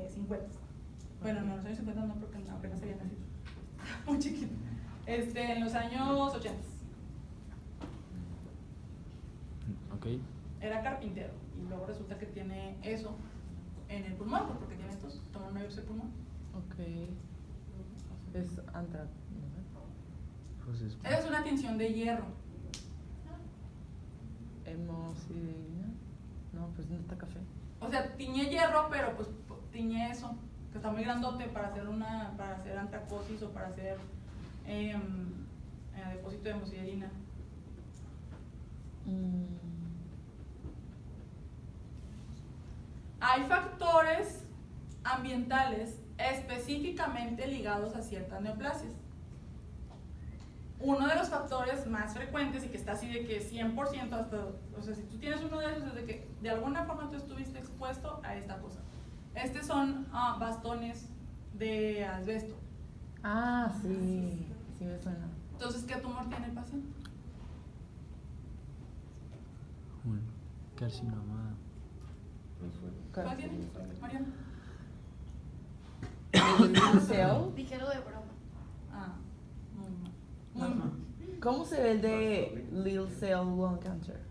50. Bueno, no, en los años 50 no, porque apenas había nacido. Muy chiquito. En los años 80. Ok. Era carpintero y luego resulta que tiene eso en el pulmón, porque tiene estos, toma una biopsia de pulmón. Ok. Es antrax. Pues Esa es una tinción de hierro. Hemosiderina. No, pues no está café. O sea, tiñe hierro, pero pues tiñe eso, que está muy grandote para hacer antracosis o para hacer depósito de hemosiderina. Hay factores ambientales específicamente ligados a ciertas neoplasias. Uno de los factores más frecuentes y que está así de que 100% hasta, o sea, si tú tienes uno de esos es de que de alguna forma tú estuviste expuesto a esta cosa. Son bastones de asbesto. Ah, sí, sí me suena. Entonces, ¿qué tumor tiene el paciente? Un carcinoma. ¿Cuál tiene? Mariana. Little cell. Dije algo de broma. Ah, muy mal. ¿Cómo se ve el de little cell lung cancer?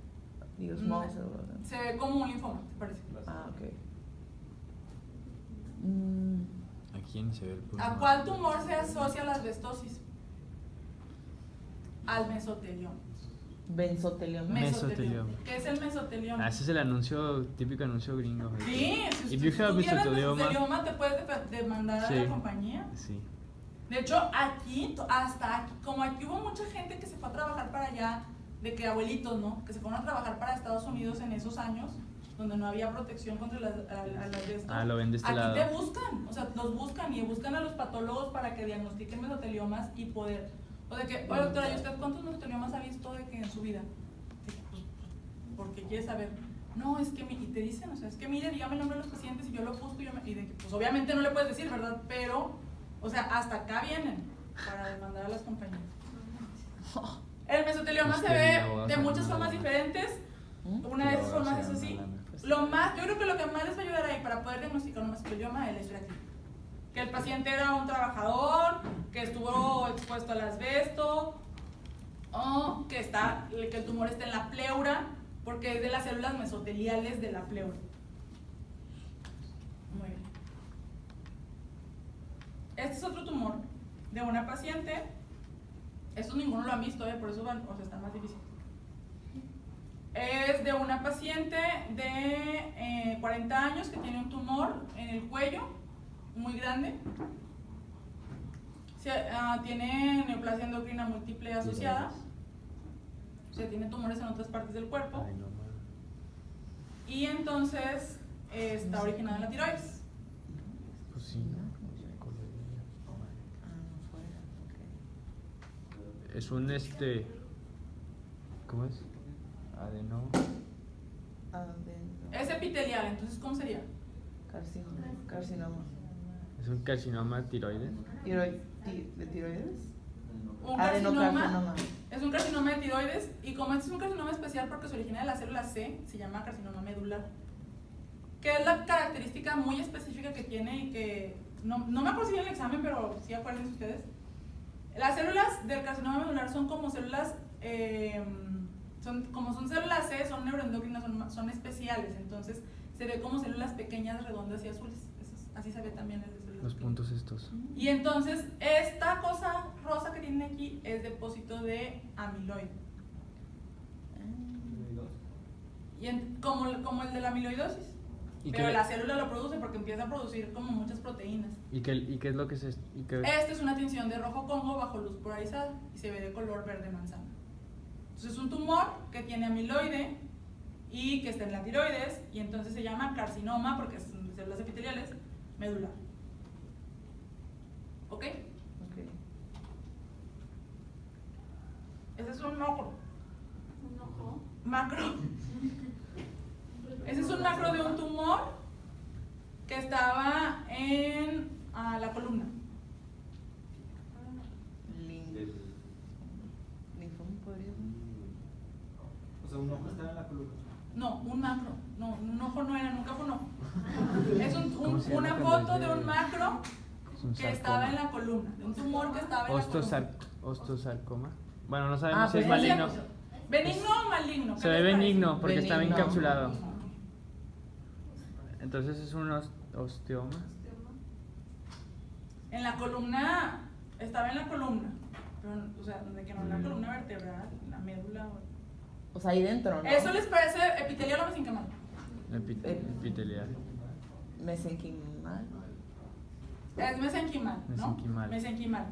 Digo, small cell lung cancer. Se ve como un linfoma, ¿te parece? Ah, ok. ¿A quién se ve el pulmón? ¿A cuál tumor se asocia la asbestosis? Al mesotelioma. Benzotelioma. Mesotelioma. ¿Qué es el mesotelioma? Ah, ese es el típico anuncio gringo. Sí, si If tú you have tienes mesotelioma- mesotelioma te puedes demandar a Sí. la compañía. Sí. De hecho, hasta aquí, como aquí hubo mucha gente que se fue a trabajar para allá, de que abuelitos, ¿no? Que se fueron a trabajar para Estados Unidos en esos años, donde no había protección contra el asbesto. Ah, lo ven de este aquí lado. te buscan, o sea, los buscan y buscan a los patólogos para que diagnostiquen mesoteliomas y poder. O de que, oye doctora, ¿y usted cuántos mesoteliomas ha visto de que en su vida? Pues, porque quiere saber. No, es que, y te dicen, o sea, es que mire, dígame el nombre de los pacientes y yo lo busco y de que, pues obviamente no le puedes decir, ¿verdad? Pero, o sea, hasta acá vienen para demandar a las compañías. El mesotelioma se ve de muchas formas diferentes. Una de esas formas es así. Yo creo que lo que más les va a ayudar ahí para poder diagnosticar un mesotelioma es la historia clínica. Que el paciente era un trabajador, que estuvo expuesto al asbesto, o que el tumor está en la pleura, porque es de las células mesoteliales de la pleura. Muy bien. Este es otro tumor de una paciente. Estos ninguno lo han visto, por eso están más difíciles. Es de una paciente de 40 años que tiene un tumor en el cuello muy grande. Tiene neoplasia endocrina múltiple asociada. O sea, tiene tumores en otras partes del cuerpo. Ay, no, man. Y entonces está originada en la tiroides. Pues sí, ¿no? Es un ¿cómo es? Es epitelial, entonces ¿cómo sería? Carcinoma. Es un carcinoma tiroides. ¿De tiroides? Un Adenocarcinoma. es un carcinoma de tiroides y como este es un carcinoma especial porque se origina de la célula C, se llama carcinoma medular. Que es la característica muy específica que tiene y que no me acuerdo si en el examen, pero sí acuérdense ustedes. Las células del carcinoma medular son como células, son células C, son neuroendocrinas, son especiales, entonces se ve como células pequeñas, redondas y azules. Así se ve también el de células. Los puntos estos. Y entonces esta cosa rosa que tienen aquí es depósito de amiloide. Como el de la amiloidosis. Pero la célula lo produce porque empieza a producir como muchas proteínas. ¿Y qué es lo que se...? Esta es una tinción de rojo congo bajo luz polarizada y se ve de color verde manzana. Entonces es un tumor que tiene amiloide y que está en la tiroides, y entonces se llama carcinoma porque son células epiteliales medular. ¿Ok? Ok. Ese es un macro. Un ojo. Macro. Ese es un macro de un tumor que estaba en la columna. Linfoma podría ser. O sea, un ojo está en la columna. No, un macro. No, un ojo no era, nunca fue un ojo. Es ¿Cómo se llama una cuando foto es de un macro Es un que estaba en sarcoma. la columna, de un tumor que estaba en la columna. Ostosarcoma. Bueno, no sabemos si pues es maligno. ¿Benigno o maligno? Se ve benigno porque está Benigno. encapsulado. Entonces es un osteoma. En la columna, estaba en la columna, pero, o sea, de que no en la columna vertebral, en la médula. O sea, ahí dentro, ¿no? ¿Eso les parece epitelial o mesenquimal? Epitelial. Mesenquimal. Es mesenquimal, ¿no? Mesenquimal. Mesenquimal.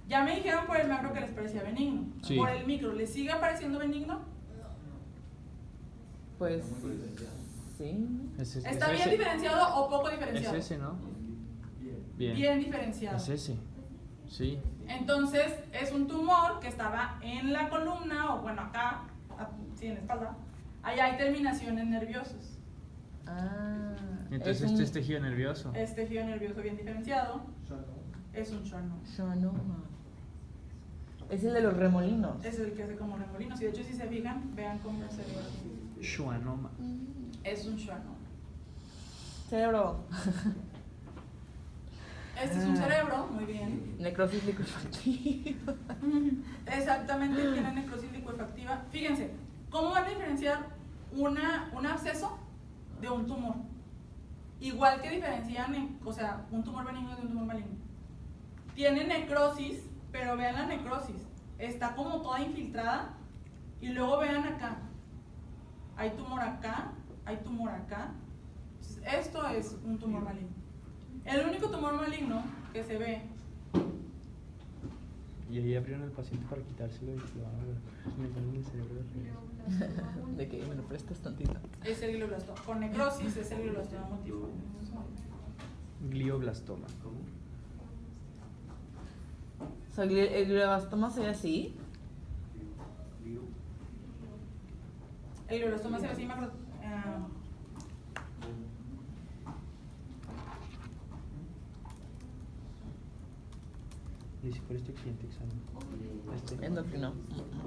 Ya me dijeron por el macro que les parecía benigno. Sí. Por el micro, ¿les sigue pareciendo benigno? Pues sí. ¿Está bien diferenciado o poco diferenciado? Es ese, ¿no? Bien. Bien diferenciado. Es ese. Sí. Entonces, es un tumor que estaba en la columna, o bueno, acá, sí, en la espalda. Allá hay terminaciones nerviosas. Ah. Entonces es este un es tejido nervioso. Es tejido nervioso bien diferenciado. Es un schwannoma. schwannoma. Es el de los remolinos. Es el que hace como remolinos. Y de hecho, si se fijan, vean cómo se ve. Schwannoma. Es un schwannoma. Cerebro. Este es un cerebro, muy bien. Necrosis liquefactiva. Exactamente, tiene necrosis licuefactiva. Fíjense, ¿cómo van a diferenciar un absceso de un tumor? Igual que diferencian, o sea, un tumor benigno de un tumor maligno. Tiene necrosis, pero vean la necrosis. Está como toda infiltrada. Y luego vean acá. Hay tumor acá, hay tumor acá. Entonces, esto es un tumor maligno. El único tumor maligno que se ve Y ahí abrieron al paciente para quitárselo y se lo van a ver. Me ponen el cerebro de regreso. De que me lo prestas tantito. es el glioblastoma. Con necrosis es el glioblastoma multiforme. Glioblastoma. O sea, el glioblastoma se ve así. El glioblastoma se ve así macro. Y si por este siguiente examen. Este. Endocrino.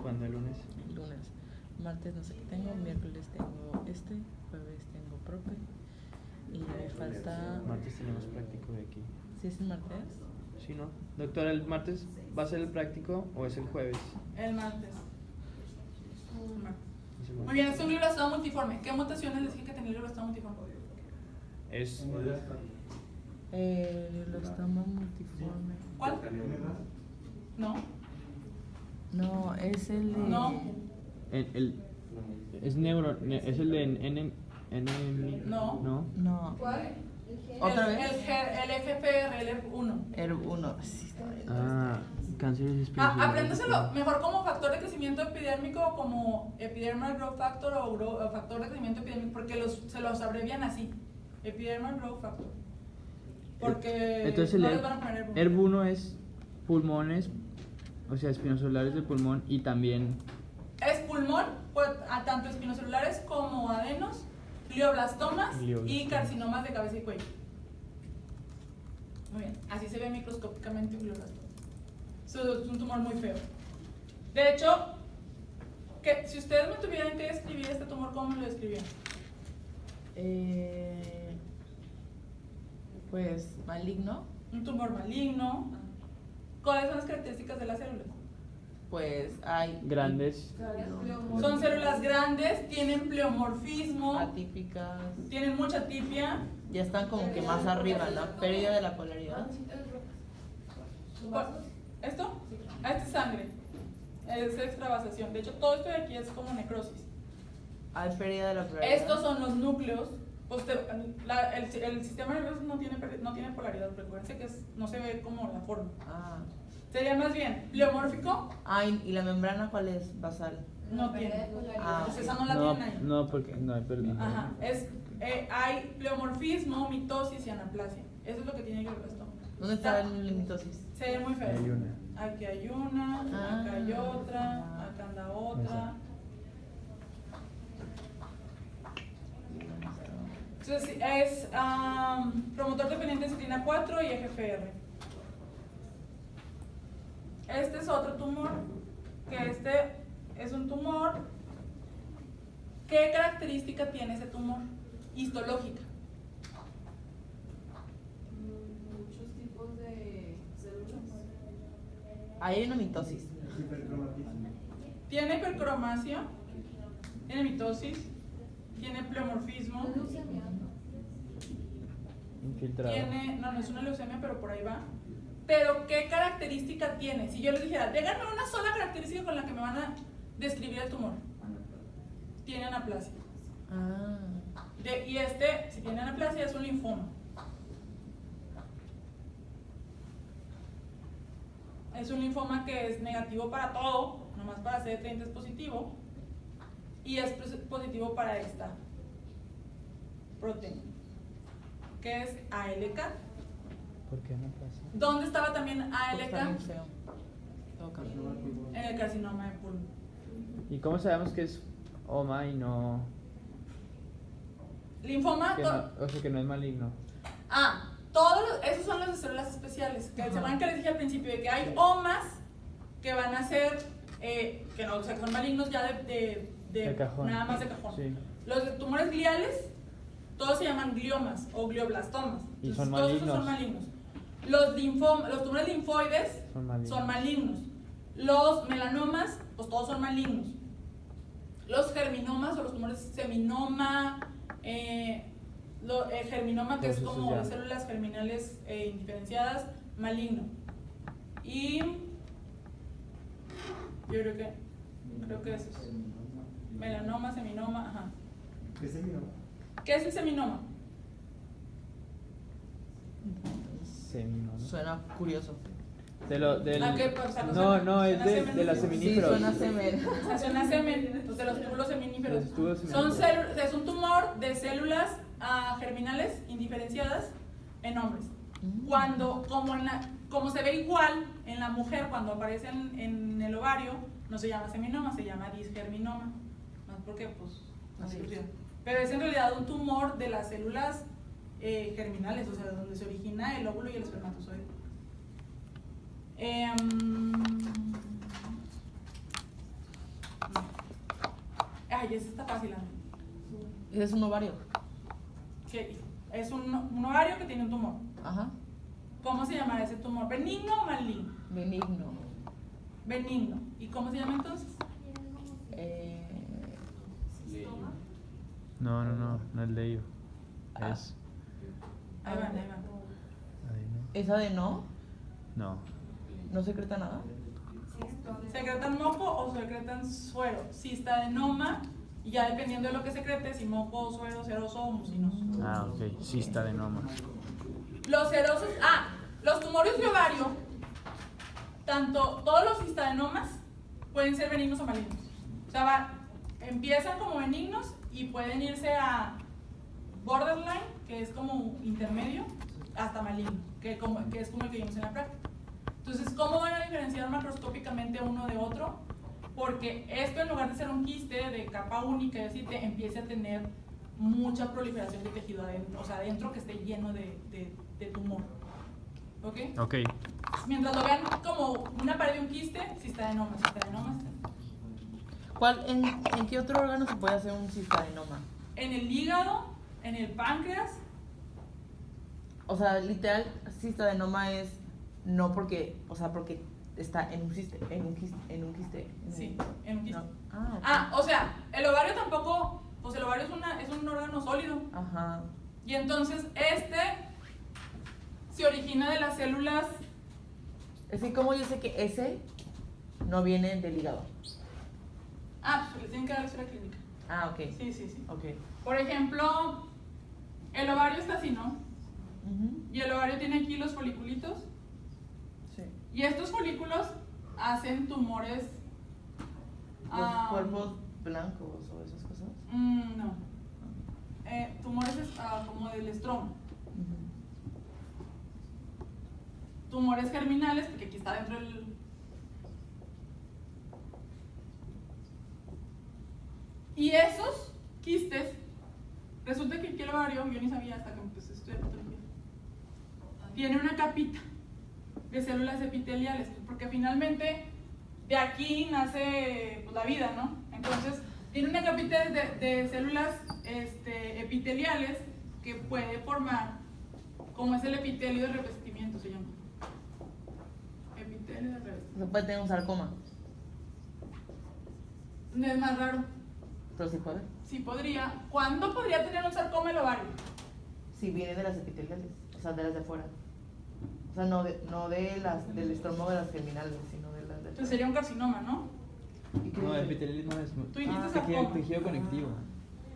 ¿Cuándo? ¿El lunes? Lunes. Martes no sé qué tengo. Miércoles tengo este. Jueves tengo prope. Y me falta. Martes tenemos práctico de aquí. ¿Sí es el martes? Sí, ¿no? Doctora, ¿el martes va a ser el práctico o es el jueves? El martes. El martes. Es el Muy martes. bien, es un glioblastoma multiforme. ¿Qué mutaciones les dije que tenía el glioblastoma multiforme? Es El glioblastoma multiforme. ¿Cuál? No. No, es el de. No. es es el de No. ¿No? No. ¿Cuál? ¿Otra vez? El FPR, el F1. El 1. Sí, está bien. Ah, cánceres espinosos. Apréndaselo mejor como factor de crecimiento epidérmico o como epidermal growth factor o factor de crecimiento epidérmico, porque se los abrevian así. Epidermal growth factor. Porque Entonces el no les van a poner ERB1 es pulmones, o sea, espinocelulares del pulmón y también es pulmón, pues, a tanto espinocelulares como adenos, glioblastomas y carcinomas de cabeza y cuello. Muy bien, así se ve microscópicamente un glioblastoma. Es un tumor muy feo. De hecho, si ustedes me tuvieran que describir este tumor, ¿cómo me lo describían? Pues maligno. Un tumor maligno. ¿Cuáles son las características de las células? Pues hay. grandes. Son células grandes, tienen pleomorfismo, Atípicas. tienen mucha tipia. Ya están como que más arriba, ¿no? Pérdida de la polaridad. ¿Esto? Esta es sangre. Es extravasación. De hecho, todo esto de aquí es como necrosis. Hay pérdida de la polaridad. Estos son los núcleos. El sistema nervioso no tiene polaridad, recuérdense que no se ve como la forma. Ah. Sería más bien pleomórfico, Ay, ¿y la membrana cuál es? Basal. No tiene. Ah, Pues ok. esa no la No, tienen ahí. no, porque no hay pérdida. Ajá. Hay pleomorfismo, mitosis y anaplasia. Eso es lo que tiene que ver con esto. ¿Dónde está el mitosis? Se ve muy feo. Hay una. Aquí hay una, acá hay otra, acá anda otra. Entonces es promotor dependiente de citina 4 y EGFR. Este es otro tumor, que este es un tumor. ¿Qué característica tiene ese tumor? Histológica. Muchos tipos de células. Ahí hay una mitosis. Hipercromatismo. Tiene hipercromasia, tiene mitosis, tiene pleomorfismo, Infiltrado. no es una leucemia, pero por ahí va. Pero ¿qué característica tiene? Si yo les dijera, díganme una sola característica con la que me van a describir el tumor. Tiene anaplasia. Ah. Y si tiene anaplasia, es un linfoma. Es un linfoma que es negativo para todo, nomás para CD30 es positivo. Y es positivo para esta proteína, que es ALK. ¿Por qué no pasa? ¿Dónde estaba también Está bien ALK? feo. Todo cambia. En el carcinoma de pulmón. ¿Y cómo sabemos que es OMA y no, Linfoma, o sea, que no es maligno? esos son los de células especiales. Que se Ajá. acuerdan que les dije al principio de que hay OMAs que van a ser, que no, o sea, que son malignos ya de cajón. nada más de cajón. Sí. Los de tumores gliales, todos se llaman gliomas o glioblastomas. Y Entonces, son todos esos son malignos. malignos. Los tumores linfoides Son malignos. Los melanomas, pues todos son malignos. Los germinomas o los tumores seminoma, germinoma, que Todos es esos como ya. células germinales indiferenciadas, maligno. Y yo creo que eso es. Melanoma, seminoma, ajá. ¿Qué es seminoma? ¿Qué es el seminoma? Semino, ¿no? Suena curioso. ¿A qué? Pues, o sea, No, es suena de las semen. Sí, seminíferos. suena semen. Suena semen, pues de los túbulos seminíferos. Los túbulos Son seminíferos. es un tumor de células germinales indiferenciadas en hombres. Cuando, como se ve igual en la mujer cuando aparece en el ovario, no se llama seminoma, se llama disgerminoma. Más porque, pues, Así es. así. Pero es en realidad un tumor de las células germinales, o sea, donde se origina el óvulo y el espermatozoide. Ay, esa está fácil, Ana. Ese es un ovario. Que es un ovario que tiene un tumor. Ajá. ¿Cómo se llama ese tumor? ¿Benigno o maligno? Benigno. Benigno. ¿Y cómo se llama entonces? No es leído. Ah. Es. Ahí van, ahí van. ¿Esa de no? No. ¿No secreta nada? ¿Secretan moco o secretan suero? Cistadenoma, y ya dependiendo de lo que secrete, si moco, suero, seroso o mucinoso. Ah, ok. Cistadenoma. Los serosos, los tumores de ovario, todos los cistadenomas pueden ser benignos o malignos. O sea, empiezan como benignos y pueden irse a borderline, que es como intermedio, hasta maligno, que es como el que vimos en la práctica. Entonces, ¿cómo van a diferenciar macroscópicamente uno de otro? Porque esto, en lugar de ser un quiste de capa única, es decir, te empiece a tener mucha proliferación de tejido adentro, o sea, adentro que esté lleno de tumor. ¿Ok? Ok. Mientras lo vean como una pared de un quiste, cistadenoma. ¿En qué otro órgano se puede hacer un cistadenoma? En el hígado, en el páncreas. O sea, literal, cistadenoma es no porque, o sea, porque está en un quiste. Sí, en un quiste. No. Ok. O sea, el ovario tampoco, pues el ovario es un órgano sólido. Ajá. Y entonces se origina de las células. Es que como yo sé que ese no viene del hígado. Pues les tienen que dar la historia clínica. Ok. Sí. Ok. Por ejemplo, el ovario está así, ¿no? Y el ovario tiene aquí los foliculitos. Sí. Y estos folículos hacen tumores Los cuerpos blancos o esas cosas. No. Tumores como del estroma. Tumores germinales, porque aquí está dentro del... Y esos quistes, resulta que aquí el ovario, yo ni sabía hasta que empecé a estudiar patología, tiene una capita de células epiteliales, porque finalmente de aquí nace pues, la vida, ¿no? Entonces, tiene una capita de células epiteliales que puede formar, como es el epitelio de revestimiento, se llama. Epitelio de revestimiento. Se puede tener un sarcoma, Es más raro. pero sí puede. Sí podría. ¿Cuándo podría tener un sarcoma el ovario? Si viene de las epiteliales, o sea, de las de afuera. O sea, no de las del estómago de las germinales, sino de las de Entonces afuera. sería un carcinoma, ¿no? ¿Y qué No, dice? epitelialismo es Tú dijiste sarcoma. tejido conectivo.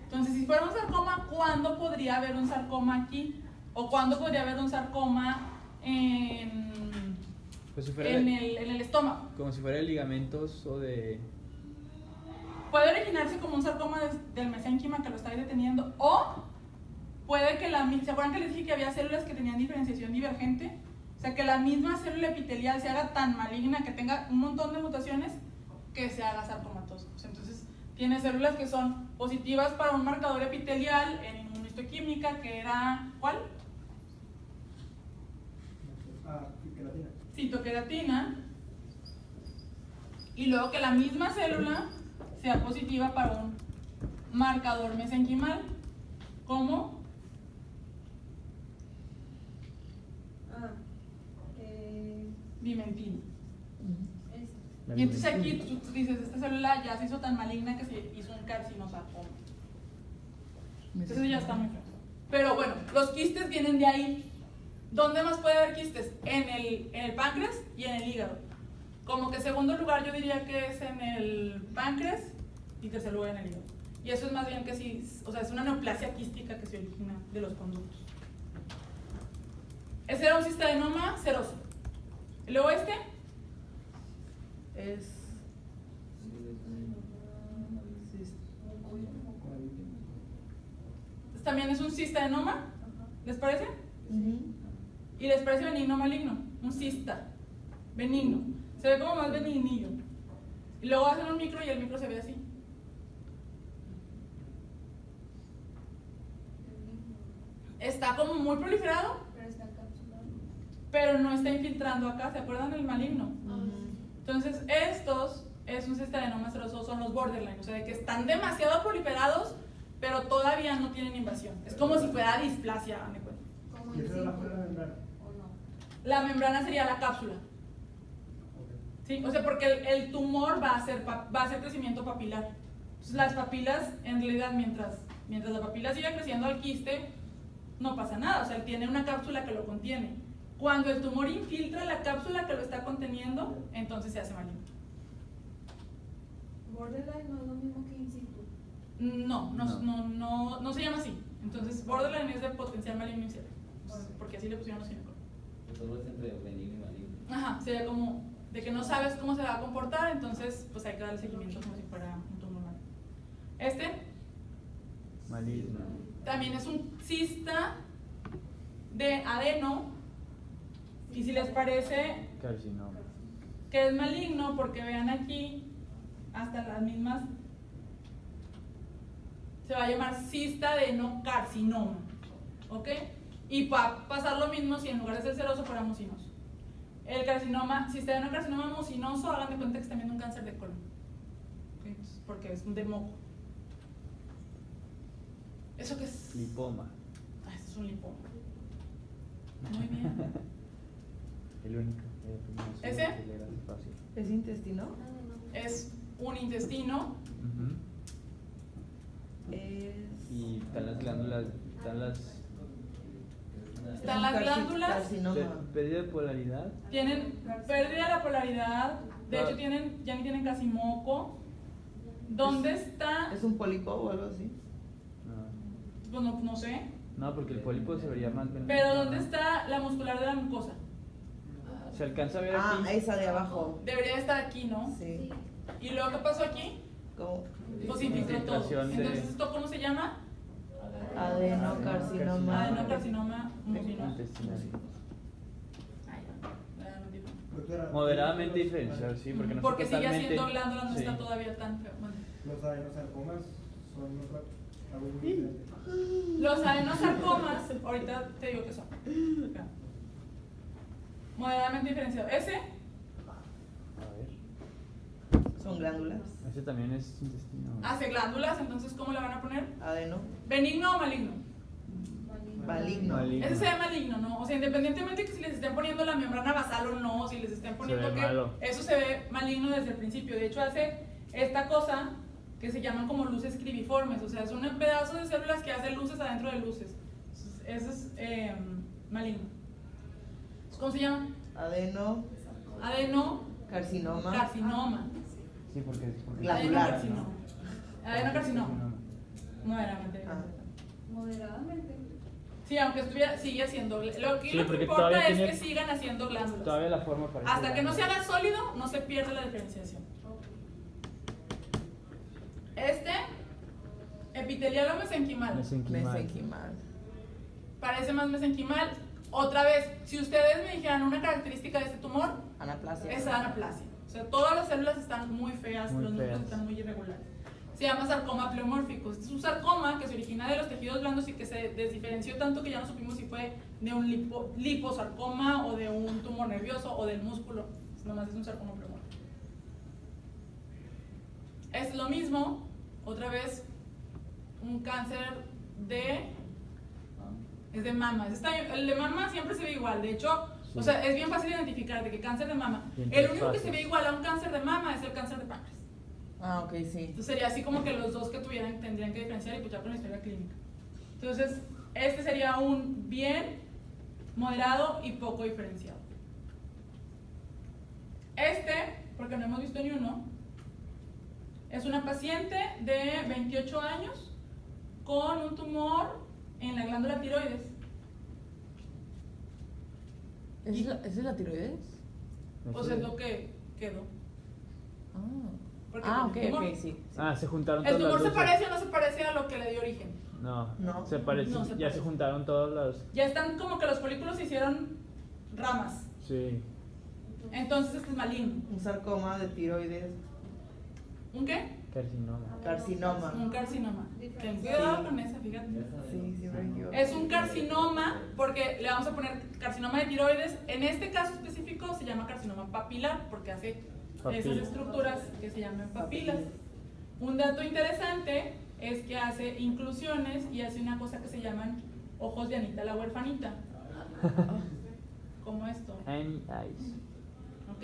Entonces, si fuera un sarcoma, ¿cuándo podría haber un sarcoma aquí? ¿O cuándo podría haber un sarcoma Pues si fuera en el estómago? como si fuera de ligamentos o de... Puede originarse como un sarcoma del mesénquima que lo está ahí deteniendo, o puede que ¿se acuerdan que les dije que había células que tenían diferenciación divergente? O sea, que la misma célula epitelial se haga tan maligna, que tenga un montón de mutaciones, que se haga sarcomatosa. Entonces, tiene células que son positivas para un marcador epitelial en inmunohistoquímica, que era, ¿cuál? Queratina. Citoqueratina. Y luego que la misma célula sea positiva para un marcador mesenquimal, como vimentina. Ese. Y entonces aquí tú dices, esta célula ya se hizo tan maligna que se hizo un carcinosarcoma. Entonces ya está muy feo. Pero bueno, los quistes vienen de ahí. ¿Dónde más puede haber quistes? En el páncreas y en el hígado. Como que segundo lugar yo diría que es en el páncreas y tercer lugar en el hígado. Y eso es más bien que sí, o sea, es una neoplasia quística que se origina de los conductos. Ese era un cistadenoma seroso. Y luego este Es. también es un cistadenoma, ¿les parece? Ujú. Y les parece benigno o maligno, un cista, benigno. Se ve como más benignillo. Y luego hacen un micro y el micro se ve así. Está como muy proliferado, Pero está encapsulado. pero no está infiltrando acá. ¿Se acuerdan del maligno? Ujú. Entonces, estos es un cistadenoma seroso, son los borderline, o sea, de que están demasiado proliferados, pero todavía no tienen invasión. Es como si fuera displasia, me cuenta. Como ¿Y el eso es símbolo, la membrana? ¿o no? La membrana sería la cápsula. ¿Sí? O sea, porque el tumor va a hacer crecimiento papilar. Entonces, las papilas, en realidad, mientras la papila siga creciendo al quiste, no pasa nada. O sea, él tiene una cápsula que lo contiene. Cuando el tumor infiltra la cápsula que lo está conteniendo, entonces se hace maligno. Borderline no es lo mismo que in situ. No se llama así. Entonces, borderline es de potencial maligno incierto. Porque así le pusieron los ginecólogos. Todo es entre benigno y maligno. Ajá, sería como de que no sabes cómo se va a comportar, entonces pues hay que darle seguimiento como si fuera un tumor maligno. Este Maligno. también es un cista de adeno, y si les parece Carcinoma. que es maligno, porque vean aquí, hasta las mismas, se va a llamar cista adenocarcinoma, ¿ok? Y va a pasar lo mismo si en lugar de ser seroso fuera mucinoso. El carcinoma, cistadenoma mucinoso, hagan de cuenta que está viendo un cáncer de colon, ¿ok? Porque es de moco. ¿Eso qué es? Lipoma. Ah, esto es un lipoma. Muy bien. El único. ¿Ese? Fácil. ¿Es intestino? Es un intestino. Ujú. Es. Y están las glándulas, están las... Están las glándulas. Carcinoma. Pérdida de polaridad. Tienen pérdida de la polaridad. De Ah. hecho, ya ni tienen casi moco. ¿Dónde está? ¿Es un pólipo o algo así? No. Pues no sé. No, porque el pólipo se vería más... Pero ¿dónde está la muscular de la mucosa? Se alcanza a ver Ah, aquí. esa de abajo. Debería estar aquí, ¿no? Sí. ¿Y luego qué pasó aquí? ¿Cómo? Pues infiltró todo. Infiltración de- Entonces, ¿esto cómo se llama? Adenocarcinoma. Adenocarcinoma mucinoso. Intestinal. Ay, ya, no digo. Doctora, Moderadamente diferencial, sí, porque no está Porque sigue totalmente- siendo glándula, no sí. está todavía tan feo. Bueno. los adenosarcomas son algo muy diferente. Los adenosarcomas, ahorita te digo que son. Acá. Moderadamente diferenciado. Ese, A ver. Son glándulas. Ese también es intestino. hace glándulas, entonces, ¿cómo le van a poner? Adeno. ¿Benigno o maligno? Maligno. Maligno. Ese se ve maligno, ¿no? O sea, independientemente que si les estén poniendo la membrana basal o no, si les estén poniendo ve que malo. eso se ve maligno desde el principio. De hecho, hace esta cosa que se llaman como luces cribiformes, o sea, es un pedazo de células que hacen luces adentro de luces. Eso es maligno. ¿Cómo se llama? Adenocarcinoma. Adenocarcinoma. Sí, porque Glandular. Adenocarcinoma. Adenocarcinoma. Moderadamente. Ah. Moderadamente. Sí, aunque sigue haciendo. Lo que Sí, lo que porque importa todavía es tiene- que sigan haciendo glándulas. todavía la forma parece. Hasta que no se haga sólido, no se pierde la diferenciación. Este, epitelial o mesenquimal. Mesenquimal. Parece más mesenquimal. Otra vez, si ustedes me dijeran una característica de este tumor, Anaplasia. es anaplasia. O sea, todas las células están muy feas, Muy los núcleos feas. están muy irregulares. Se llama sarcoma pleomórfico. Este es un sarcoma que se origina de los tejidos blandos y que se desdiferenció tanto que ya no supimos si fue de un liposarcoma o de un tumor nervioso o del músculo. Nomás es un sarcoma pleomórfico. Es lo mismo, otra vez, un cáncer es de mama. El de mama siempre se ve igual. De hecho, Sí. o sea, es bien fácil identificar de que cáncer de mama. Bien El único que fácil. se ve igual a un cáncer de mama es el cáncer de páncreas. Ah, ok, sí. Entonces sería así como que los dos que tuvieran tendrían que diferenciar y pues ya con la historia clínica. Entonces, este sería un bien, moderado y poco diferenciado. Este, porque no hemos visto ni uno, es una paciente de 28 años con un tumor en la glándula tiroides. ¿Es la tiroides? Pues es lo que quedó. Porque Ah, ok, el tumor- ok, sí. Ah, se juntaron ¿El todas tumor las se luces. parece o no se parece a lo que le dio origen? No, No. se parece, No se ya parece. se juntaron todos los. Ya están como que los folículos se hicieron ramas. Sí. Entonces este es maligno. Un sarcoma de tiroides. ¿Un qué? Carcinoma. Carcinoma. Un carcinoma. Ten cuidado con esa, fíjate. Sí, sí, me equivoco. Es un carcinoma porque le vamos a poner carcinoma de tiroides. En este caso específico se llama carcinoma papilar porque hace esas Papil. estructuras que se llaman papilas. Un dato interesante es que hace inclusiones y hace una cosa que se llaman ojos de Anita la huerfanita. Como esto. And eyes. ¿Ok?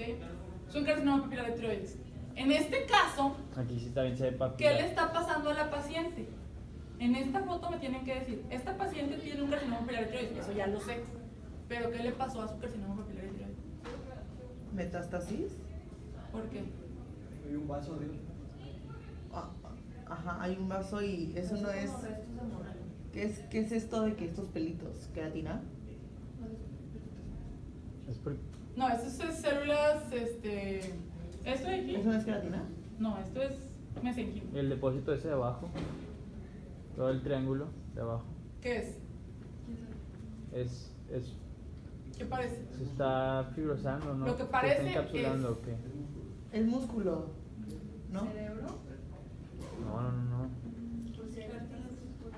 Es un carcinoma papilar de tiroides. En este caso, Aquí sí también se ve ¿qué papila. le está pasando a la paciente? En esta foto me tienen que decir, esta paciente tiene un carcinoma papilar de tiroides, eso ya lo sé. Pero ¿qué le pasó a su carcinoma papilar de tiroides? ¿Metástasis? ¿Por qué? Hay un vaso de. Ah, ajá, hay un vaso y eso no es. ¿Qué es esto de que estos pelitos? ¿Queratina? Es porque No, esto es células, ¿esto de aquí? ¿Eso no es queratina? No, esto es mesenquima. el depósito ese de abajo, todo el triángulo de abajo, ¿Qué es? es ¿Qué parece? se está fibrosando, ¿no? Lo que ¿Se parece está encapsulando es- o qué? Es músculo, ¿no? ¿Cerebro? No. Pues si hay cartílago, pues,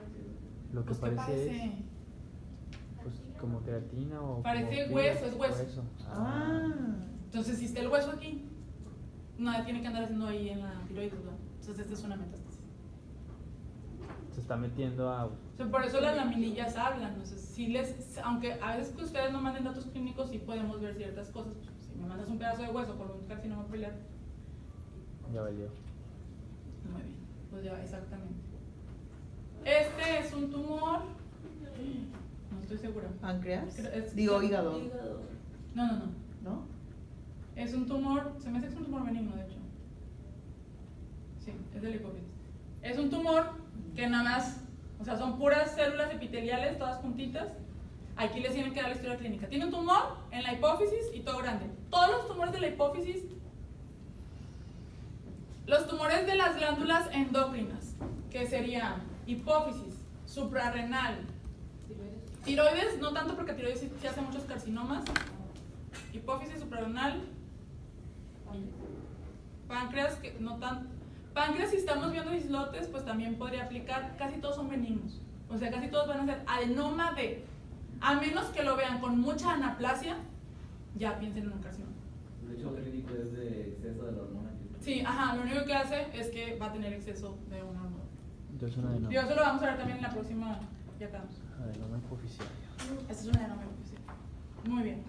Lo que Pues, ¿qué parece es parece? pues como queratina o Parece como fibra, hueso, es hueso. Ah. Entonces, si está el hueso aquí, nada tiene que andar haciendo ahí en la tiroides, ¿verdad? Entonces, esta es una metástasis. Se está metiendo a O sea, por eso las laminillas hablan. O sea, aunque a veces que ustedes no manden datos clínicos, sí podemos ver ciertas cosas. Pues, si me mandas un pedazo de hueso con un carcinoma papilar, ya valió. muy bien, pues ya, exactamente. Este es un tumor, no estoy segura. ¿Páncreas? Es- Digo, hígado. No. ¿No? Es un tumor, se me hace que es un tumor benigno, de hecho. Sí, es de la hipófisis. Es un tumor que nada más, o sea, son puras células epiteliales, todas juntitas. Aquí les tienen que dar la historia clínica. Tiene un tumor en la hipófisis y todo grande. Todos los tumores de la hipófisis Los tumores de las glándulas endocrinas, que serían hipófisis, suprarrenal, tiroides, no tanto porque tiroides sí hace muchos carcinomas, hipófisis, suprarrenal, páncreas, que no tan. Páncreas, si estamos viendo islotes, pues también podría aplicar, casi todos son benignos, o sea, casi todos van a ser adenoma de, a menos que lo vean con mucha anaplasia, ya piensen en un carcinoma. De hecho, el clínico es de exceso de la hormona. Sí, ajá, lo único que hace es que va a tener exceso de una hormona. Entonces una adenoma. Digo, eso lo vamos a ver también en la próxima, ya acabamos. Adenoma hipoficiaria. Esta es una adenoma hipoficial. Muy bien.